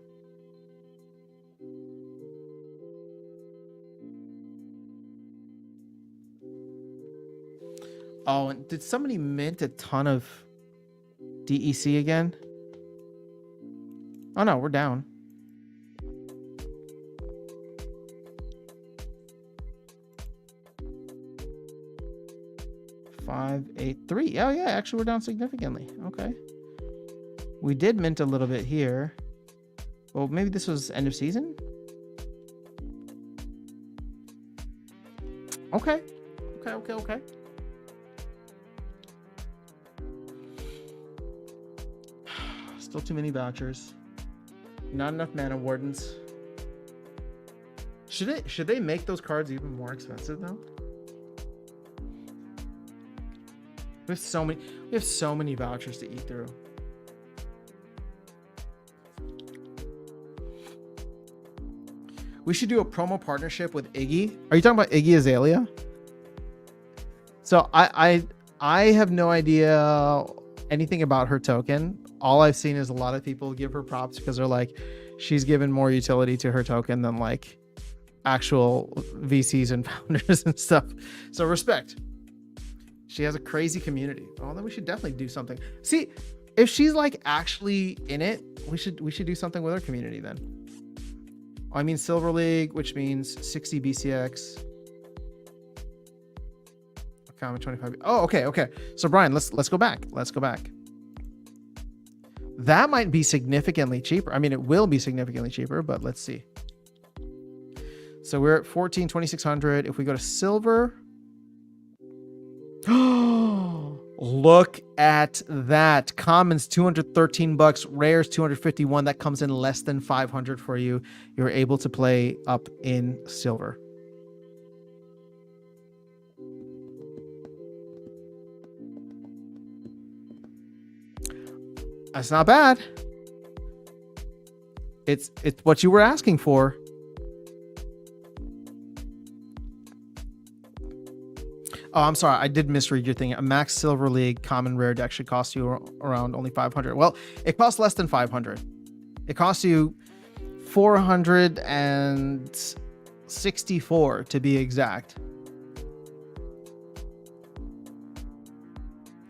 Oh, and did somebody mint a ton of DEC again? Oh no, we're down. $583. Oh yeah, actually we're down significantly. Okay. We did mint a little bit here. Well, maybe this was end of season. Okay. Okay. Still too many vouchers. Not enough mana wardens. Should they make those cards even more expensive though? We have so many vouchers to eat through. We should do a promo partnership with Iggy. Are you talking about Iggy Azalea? So I have no idea anything about her token. All I've seen is a lot of people give her props because they're like, she's given more utility to her token than like actual VCs and founders and stuff. So respect. She has a crazy community. Oh, then we should definitely do something. See, if she's like actually in it, we should do something with her community then. I mean, Silver League, which means 60 BCX. Okay, 25. Oh, okay. So Brian, let's go back. Let's go back. That might be significantly cheaper. I mean, it will be significantly cheaper, but let's see. So we're at 2,600. If we go to silver, look at that. Commons $213, rares $251. That comes in less than 500 for you. You're able to play up in silver. That's not bad. It's what you were asking for. Oh, I'm sorry. I did misread your thing. A max Silver League common rare deck should cost you around only 500. Well, it costs less than 500. It costs you 464 to be exact.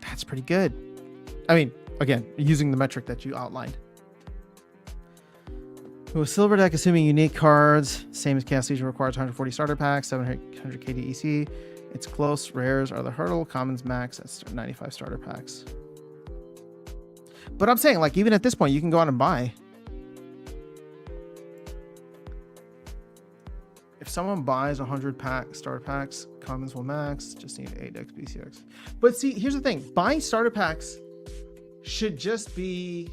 That's pretty good. I mean, again, using the metric that you outlined. With silver deck, assuming unique cards, same as Chaos Legion, requires 140 starter packs, 700 KDEC. It's close. Rares are the hurdle. Commons max at 95 starter packs. But I'm saying, like, even at this point, you can go out and buy. If someone buys 100 starter packs, commons will max. Just need 8x BCX. But see, here's the thing. Buying starter packs should just be...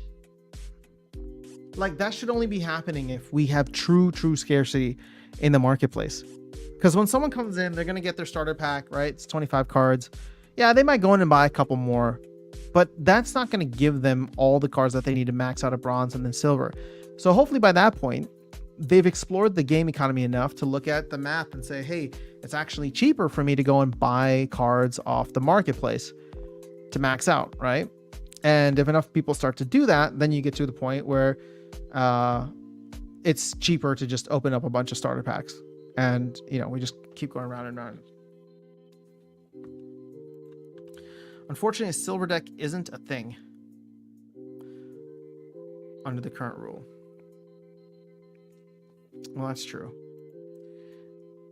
like, that should only be happening if we have true scarcity in the marketplace. Because when someone comes in, they're going to get their starter pack, right? It's 25 cards. Yeah, they might go in and buy a couple more, but that's not going to give them all the cards that they need to max out of bronze and then silver. So hopefully by that point, they've explored the game economy enough to look at the math and say, hey, it's actually cheaper for me to go and buy cards off the marketplace to max out, right? And if enough people start to do that, then you get to the point where it's cheaper to just open up a bunch of starter packs. And, you know, we just keep going round and round. Unfortunately, a silver deck isn't a thing under the current rule. Well, that's true.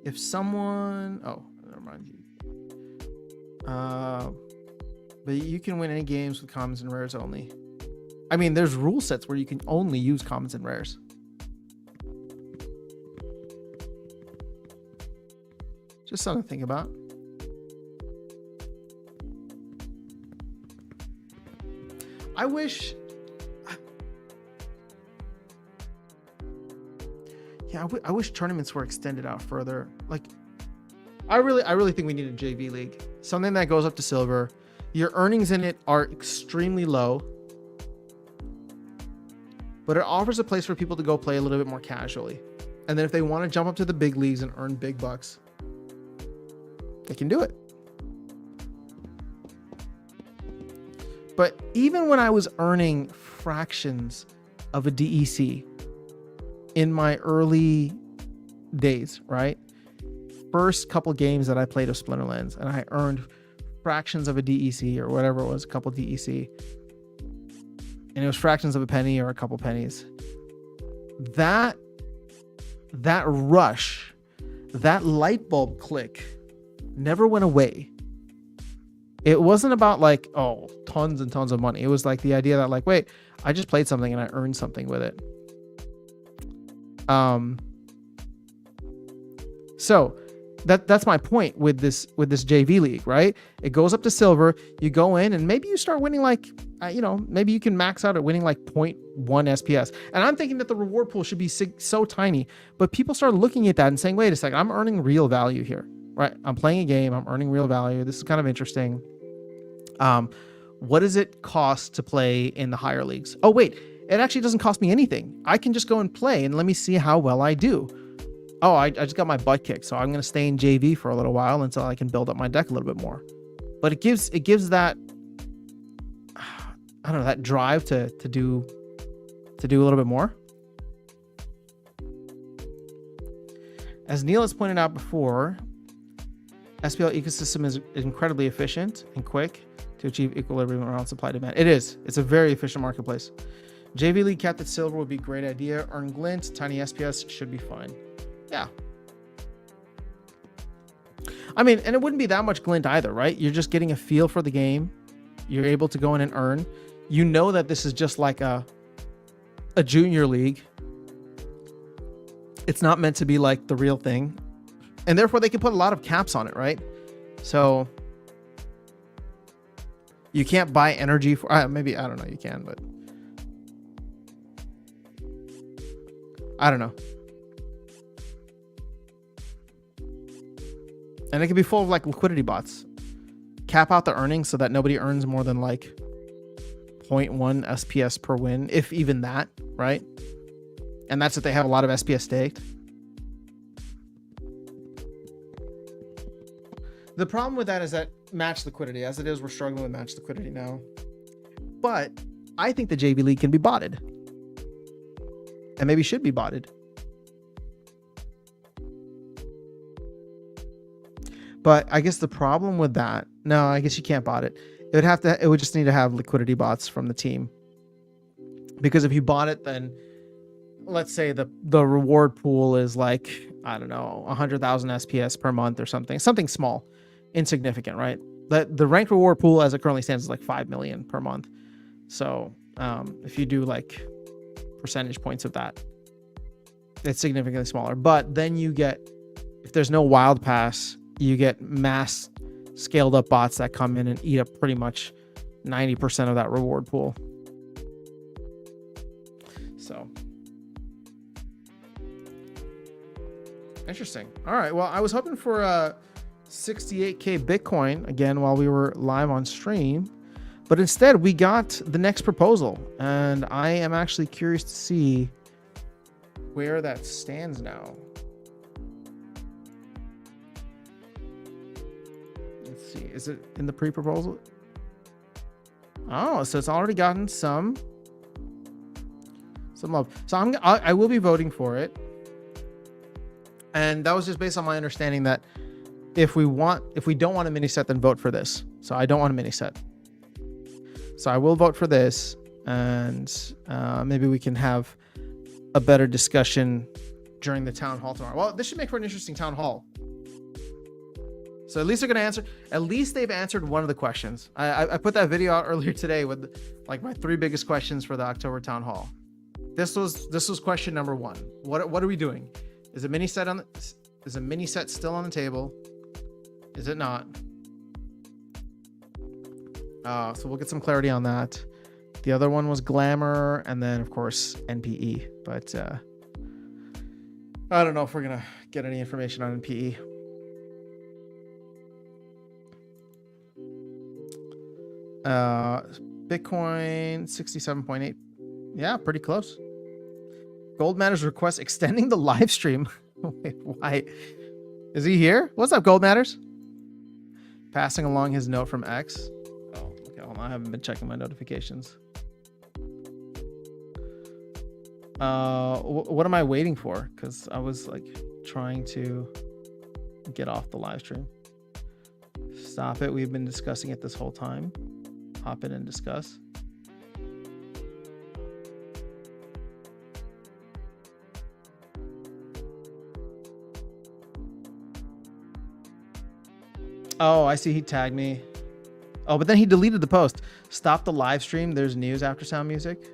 If someone... oh, never mind. But you can win any games with commons and rares only. I mean, there's rule sets where you can only use commons and rares. Just something to think about. I wish... yeah, I wish tournaments were extended out further. Like, I really think we need a JV league. Something that goes up to silver. Your earnings in it are extremely low, but it offers a place for people to go play a little bit more casually. And then if they want to jump up to the big leagues and earn big bucks, they can do it. But even when I was earning fractions of a DEC in my early days, right? First couple games that I played of Splinterlands, and I earned fractions of a DEC or whatever it was, a couple DEC. And it was fractions of a penny or a couple pennies. That rush, that light bulb click never went away. It wasn't about like, oh, tons and tons of money. It was like the idea that like, wait, I just played something and I earned something with it. So that's my point with this JV league, right? It goes up to silver. You go in and maybe you start winning like, maybe you can max out at winning like 0.1 SPS. And I'm thinking that the reward pool should be so tiny, but people start looking at that and saying, wait a second, I'm earning real value here, right? I'm playing a game. I'm earning real value. This is kind of interesting. What does it cost to play in the higher leagues? Oh, wait, it actually doesn't cost me anything. I can just go and play and let me see how well I do. Oh, I just got my butt kicked, so I'm going to stay in JV for a little while until I can build up my deck a little bit more. but it gives that, I don't know, that drive to do a little bit more. As Neil has pointed out before, SPL ecosystem is incredibly efficient and quick to achieve equilibrium around supply demand. It is. It's a very efficient marketplace. JV League capped at silver would be a great idea. Earn glint, tiny SPS should be fine. Yeah. I mean, and it wouldn't be that much glint either, right? You're just getting a feel for the game. You're able to go in and earn. You know that this is just like a junior league. It's not meant to be like the real thing. And therefore they can put a lot of caps on it, right? So you can't buy energy for, maybe, I don't know, you can, but I don't know. And it can be full of like liquidity bots. Cap out the earnings so that nobody earns more than like 0.1 SPS per win, if even that, right? And that's if they have a lot of SPS staked. The problem with that is that match liquidity, as it is, we're struggling with match liquidity now. But I think the JV League can be botted. And maybe should be botted. But I guess the problem with that, no, I guess you can't bot it. It would just need to have liquidity bots from the team. Because if you bought it, then let's say the reward pool is like, I don't know, 100,000 SPS per month or something small, insignificant, right? The ranked reward pool as it currently stands is like 5 million per month. So if you do like percentage points of that, it's significantly smaller. But then you get, if there's no wild pass, you get mass scaled up bots that come in and eat up pretty much 90% of that reward pool. So interesting. All right. Well, I was hoping for 68K Bitcoin again while we were live on stream, but instead we got the next proposal, and I am actually curious to see where that stands now. Let's see. Is it in the pre-proposal? Oh, so it's already gotten some love. So I will be voting for it. And that was just based on my understanding that if we don't want a mini set, then vote for this. So I don't want a mini set. So I will vote for this, and maybe we can have a better discussion during the town hall tomorrow. Well, this should make for an interesting town hall. So at least they're going to answer. At least they've answered one of the questions. I put that video out earlier today with like my 3 biggest questions for the October town hall. This was question number 1. What are we doing? Is a mini set still on the table? Is it not? So we'll get some clarity on that. The other one was Glamour, and then of course NPE. But I don't know if we're gonna get any information on NPE. Bitcoin 67.8. Yeah, pretty close. Gold Matters requests extending the live stream. Wait, why? Is he here? What's up, Gold Matters? Passing along his note from X. Oh, okay. Hold on. I haven't been checking my notifications. What am I waiting for? Because I was like trying to get off the live stream. Stop it. We've been discussing it this whole time. Hop in and discuss. Oh, I see. He tagged me. Oh, but then he deleted the post. Stop the live stream. There's news after sound music.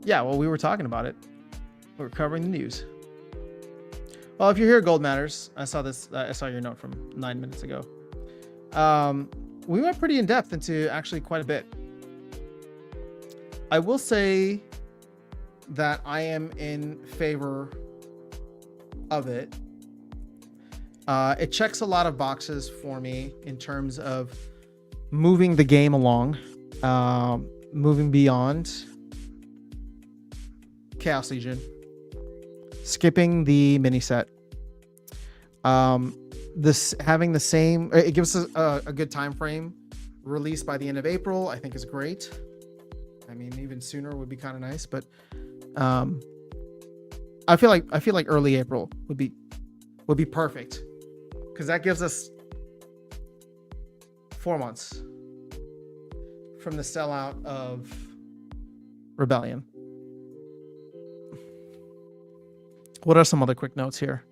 Yeah, well, we were talking about it. We were covering the news. Well, if you're here, Gold Matters. I saw this. I saw your note from 9 minutes ago. We went pretty in depth into actually quite a bit. I will say that I am in favor of it. It checks a lot of boxes for me in terms of moving the game along, moving beyond Chaos Legion, skipping the mini set, this having the same, it gives us a good time frame. Released by the end of April, I think is great. I mean, even sooner would be kind of nice, but I feel like early April would be perfect, because that gives us 4 months from the sellout of Rebellion. What are some other quick notes here?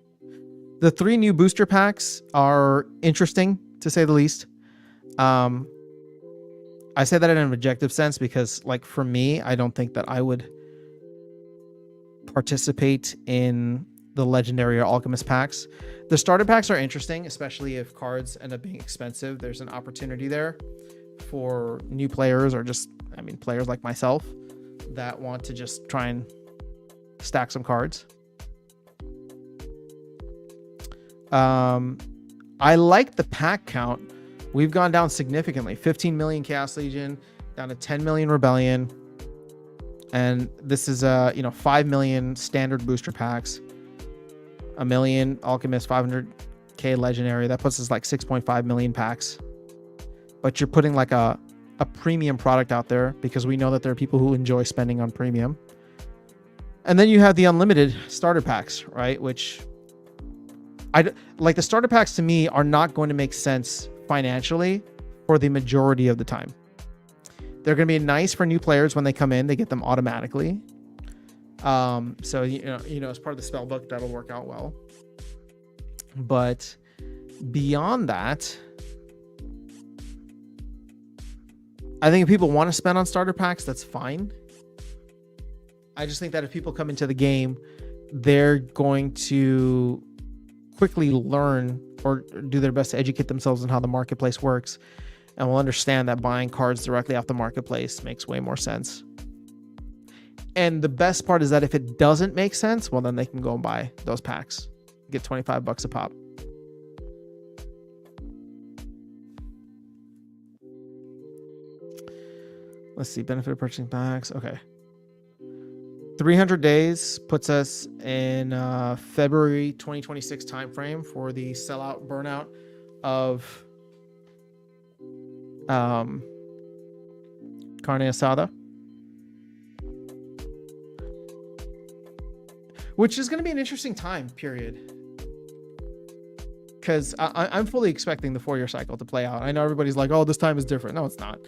The 3 new booster packs are interesting, to say the least. I say that in an objective sense because, like, for me, I don't think that I would participate in the Legendary or Alchemist packs. The starter packs are interesting, especially if cards end up being expensive. There's an opportunity there for new players, or just, I mean, players like myself that want to just try and stack some cards. I like the pack count. We've gone down significantly. 15 million Chaos Legion, down to 10 million Rebellion. And this is 5 million standard booster packs, 1 million Alchemist, 500k Legendary. That puts us like 6.5 million packs. But you're putting like a premium product out there, because we know that there are people who enjoy spending on premium. And then you have the unlimited starter packs, right? Which the starter packs to me are not going to make sense financially for the majority of the time. They're going to be nice for new players when they come in. They get them automatically. So, as part of the spell book, that'll work out well. But beyond that, I think if people want to spend on starter packs, that's fine. I just think that if people come into the game, they're going to quickly learn or do their best to educate themselves on how the marketplace works, and will understand that buying cards directly off the marketplace makes way more sense. And the best part is that if it doesn't make sense, well, then they can go and buy those packs, get $25 a pop. Let's see, benefit of purchasing packs. Okay. 300 days puts us in February 2026 timeframe for the sellout burnout of Carne Asada, which is going to be an interesting time period, because I'm fully expecting the 4-year cycle to play out. I know everybody's like, oh, this time is different. No, it's not.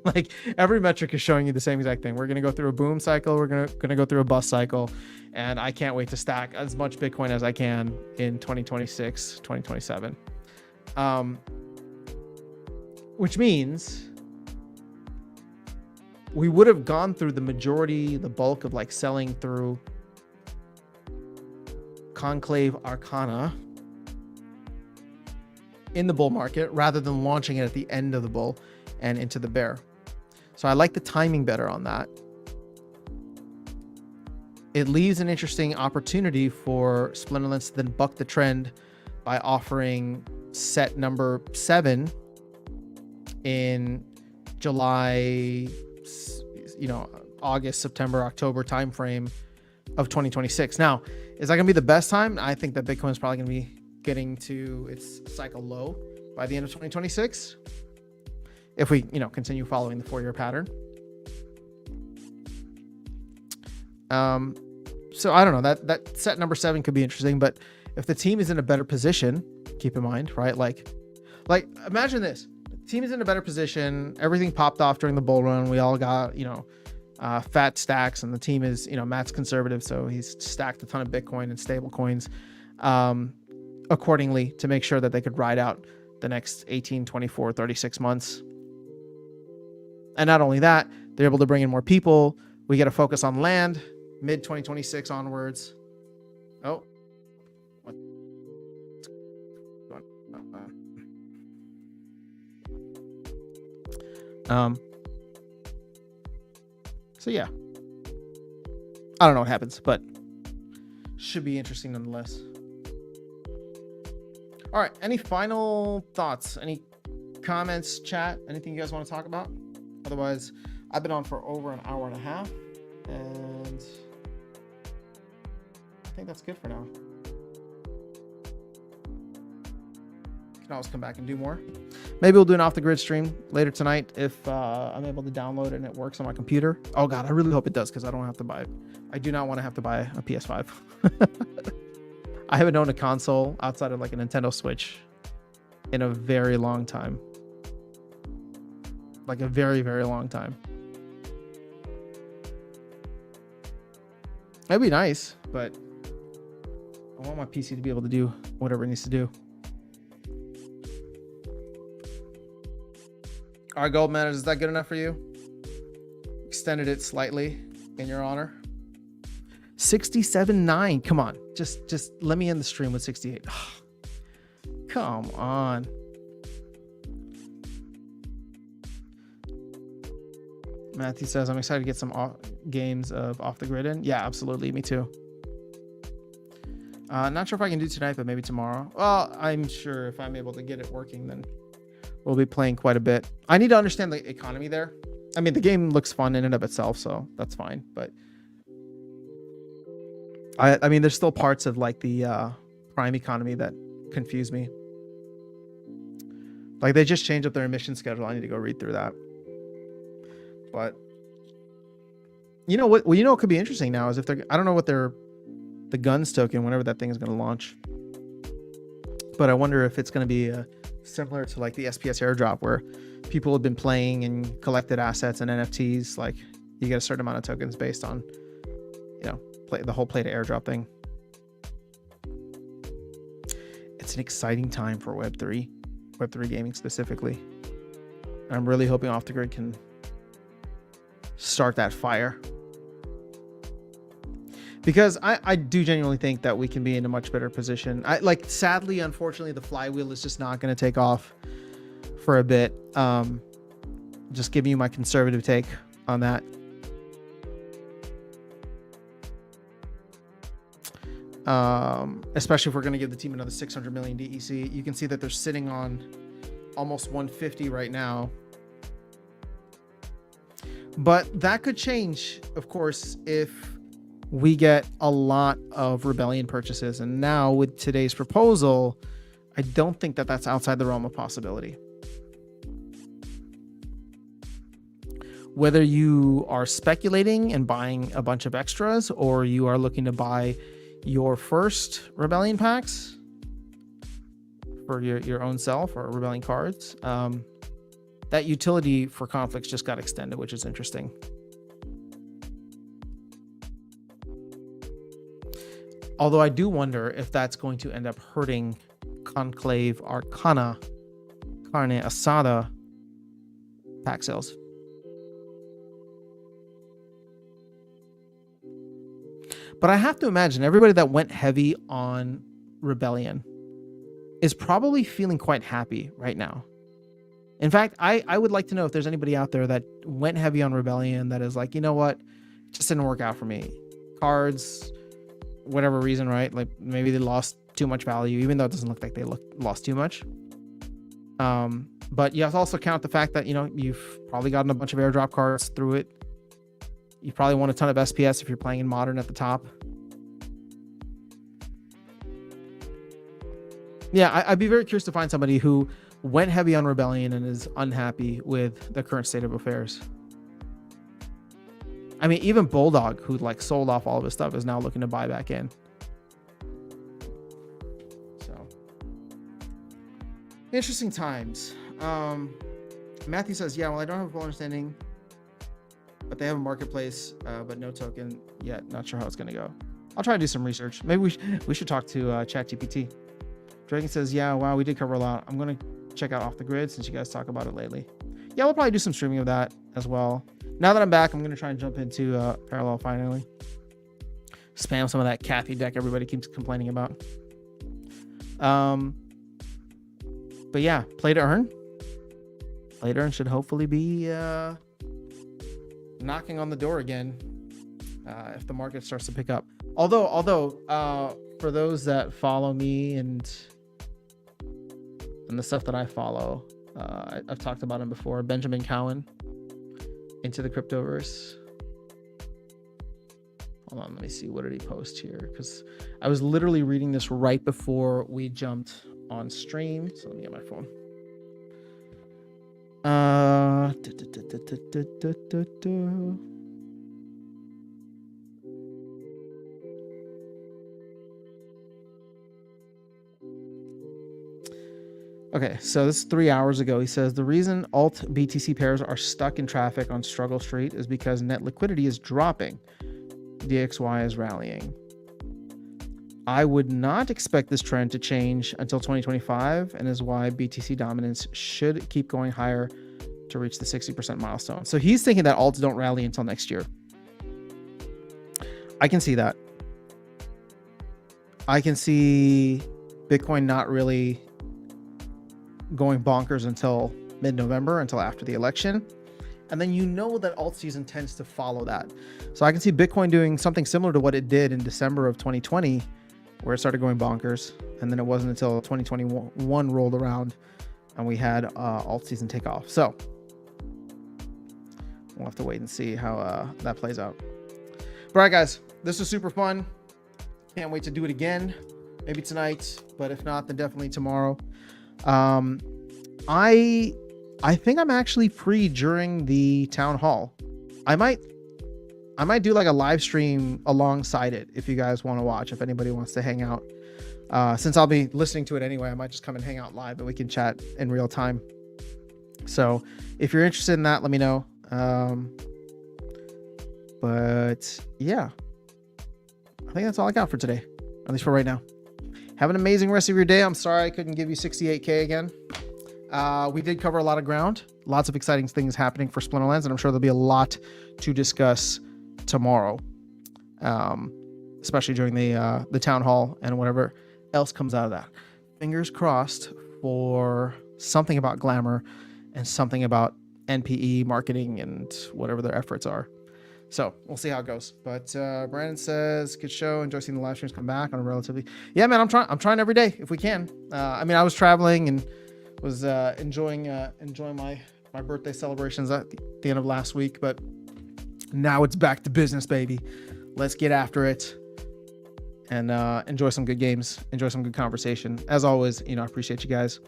Like, every metric is showing you the same exact thing. We're going to go through a boom cycle. We're going to go through a bust cycle. And I can't wait to stack as much Bitcoin as I can in 2026, 2027. Which means we would have gone through the bulk of like selling through Conclave Arcana in the bull market, rather than launching it at the end of the bull and into the bear. So I like the timing better on that. It leaves an interesting opportunity for Splinterlands to then buck the trend by offering set number 7 in July, August, September, October timeframe of 2026. Now, is that going to be the best time? I think that Bitcoin is probably going to be getting to its cycle low by the end of 2026, if we continue following the 4-year pattern. So I don't know, that set number 7 could be interesting, but if the team is in a better position, keep in mind, right? Like imagine this: the team is in a better position, everything popped off during the bull run, we all got fat stacks, and the team is, Matt's conservative, so he's stacked a ton of Bitcoin and stable coins accordingly to make sure that they could ride out the next 18, 24, 36 months. And not only that, they're able to bring in more people. We get a focus on land mid 2026 onwards. Oh, what? So yeah, I don't know what happens, but should be interesting nonetheless. All right, any final thoughts, any comments, chat, anything you guys want to talk about? Otherwise, I've been on for over an hour and a half, and I think that's good for now. Can always come back and do more. Maybe we'll do an off the grid stream later tonight if I'm able to download it and it works on my computer. Oh God, I really hope it does, because I don't have to buy it. I do not want to have to buy a PS5. I haven't owned a console outside of like a Nintendo Switch in a very long time. Like a very, very long time. That'd be nice, but I want my PC to be able to do whatever it needs to do. All right, Gold Matters, is that good enough for you? Extended it slightly in your honor. 67.9. Come on. Just let me end the stream with 68. Come on. Matthew says, I'm excited to get some games of Off the Grid in. Yeah, absolutely. Me too. Not sure if I can do tonight, but maybe tomorrow. Well, I'm sure if I'm able to get it working, then we'll be playing quite a bit. I need to understand the economy there. I mean, the game looks fun in and of itself, so that's fine. But I mean, there's still parts of like the Prime economy that confuse me. Like they just changed up their emission schedule. I need to go read through that. But you know what? Well, you know what could be interesting now is if they're, I don't know what the guns token, whenever that thing is going to launch. But I wonder if it's going to be similar to like the SPS airdrop, where people have been playing and collected assets and NFTs. Like you get a certain amount of tokens based on, you know, the whole play to airdrop thing. It's an exciting time for Web3 gaming specifically. And I'm really hoping Off the Grid can start that fire, because I do genuinely think that we can be in a much better position. Sadly, unfortunately, the flywheel is just not going to take off for a bit. Just giving you my conservative take on that. Especially if we're going to give the team another 600 million DEC. You can see that they're sitting on almost 150 right now. But that could change, of course, if we get a lot of Rebellion purchases. And now with today's proposal, I don't think that that's outside the realm of possibility. Whether you are speculating and buying a bunch of extras, or you are looking to buy your first Rebellion packs for your own self, or Rebellion cards, that utility for conflicts just got extended, which is interesting. Although I do wonder if that's going to end up hurting Conclave Arcana Carne Asada pack sales. But I have to imagine everybody that went heavy on Rebellion is probably feeling quite happy right now. In fact, I would like to know if there's anybody out there that went heavy on Rebellion that is like, you know what, it just didn't work out for me. Cards, whatever reason, right? Like maybe they lost too much value, even though it doesn't look like they lost too much. But you have to also count the fact that, you know, you've probably gotten a bunch of airdrop cards through it. You probably won a ton of SPS if you're playing in Modern at the top. Yeah, I'd be very curious to find somebody who went heavy on Rebellion and is unhappy with the current state of affairs. I mean, even Bulldog, who like sold off all of his stuff, is now looking to buy back in. So, interesting times. Matthew says, yeah, well, I don't have a full understanding, but they have a marketplace, but no token yet. Not sure how it's going to go. I'll try to do some research. Maybe we should talk to ChatGPT. Dragon says, yeah, wow, we did cover a lot. I'm going to check out Off the Grid since you guys talk about it lately. Yeah, we'll probably do some streaming of that as well. Now that I'm back, I'm going to try and jump into Parallel finally. Spam some of that Kathy deck everybody keeps complaining about. But yeah, Play to Earn. Play to Earn should hopefully be knocking on the door again if the market starts to pick up. Although for those that follow me and the stuff that I follow, I've talked about him before. Benjamin Cowan, Into the Cryptoverse. Hold on, let me see. What did he post here? Because I was literally reading this right before we jumped on stream. So let me get my phone. Okay, so this is 3 hours ago. He says the reason alt BTC pairs are stuck in traffic on Struggle Street is because net liquidity is dropping. DXY is rallying. I would not expect this trend to change until 2025, and is why BTC dominance should keep going higher to reach the 60% milestone. So he's thinking that alts don't rally until next year. I can see that. I can see Bitcoin not really going bonkers until mid-November, until after the election. And then you know that alt season tends to follow that. So I can see Bitcoin doing something similar to what it did in December of 2020, where it started going bonkers. And then it wasn't until 2021 rolled around and we had alt season take off. So we'll have to wait and see how that plays out. All right, guys, this was super fun. Can't wait to do it again. Maybe tonight, but if not, then definitely tomorrow. I think I'm actually free during the town hall. I might do like a live stream alongside it if you guys want to watch, if anybody wants to hang out. Since I'll be listening to it anyway, I might just come and hang out live and we can chat in real time. So if you're interested in that, let me know. But yeah, I think that's all I got for today, at least for right now. Have an amazing rest of your day. I'm sorry I couldn't give you 68K again. We did cover a lot of ground, lots of exciting things happening for Splinterlands, and I'm sure there'll be a lot to discuss tomorrow, especially during the town hall and whatever else comes out of that. Fingers crossed for something about Glamour and something about NPE marketing and whatever their efforts are. So we'll see how it goes. But Brandon says, good show. Enjoy seeing the live streams come back on a relatively. Yeah, man, I'm trying every day if we can. I mean, I was traveling and was enjoying my birthday celebrations at the end of last week, but now it's back to business, baby. Let's get after it and enjoy some good games, enjoy some good conversation. As always, I appreciate you guys.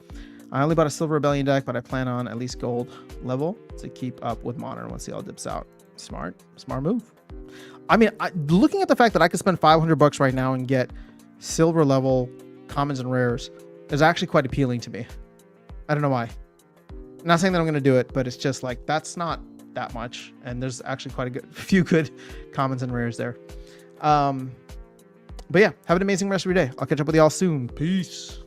I only bought a Silver Rebellion deck, but I plan on at least gold level to keep up with Modern once the all dips out. Smart move. I mean, looking at the fact that I could spend $500 right now and get silver level commons and rares is actually quite appealing to me. I don't know why. I'm not saying that I'm going to do it, but it's just like, that's not that much. And there's actually quite a few good commons and rares there. But yeah, have an amazing rest of your day. I'll catch up with y'all soon. Peace.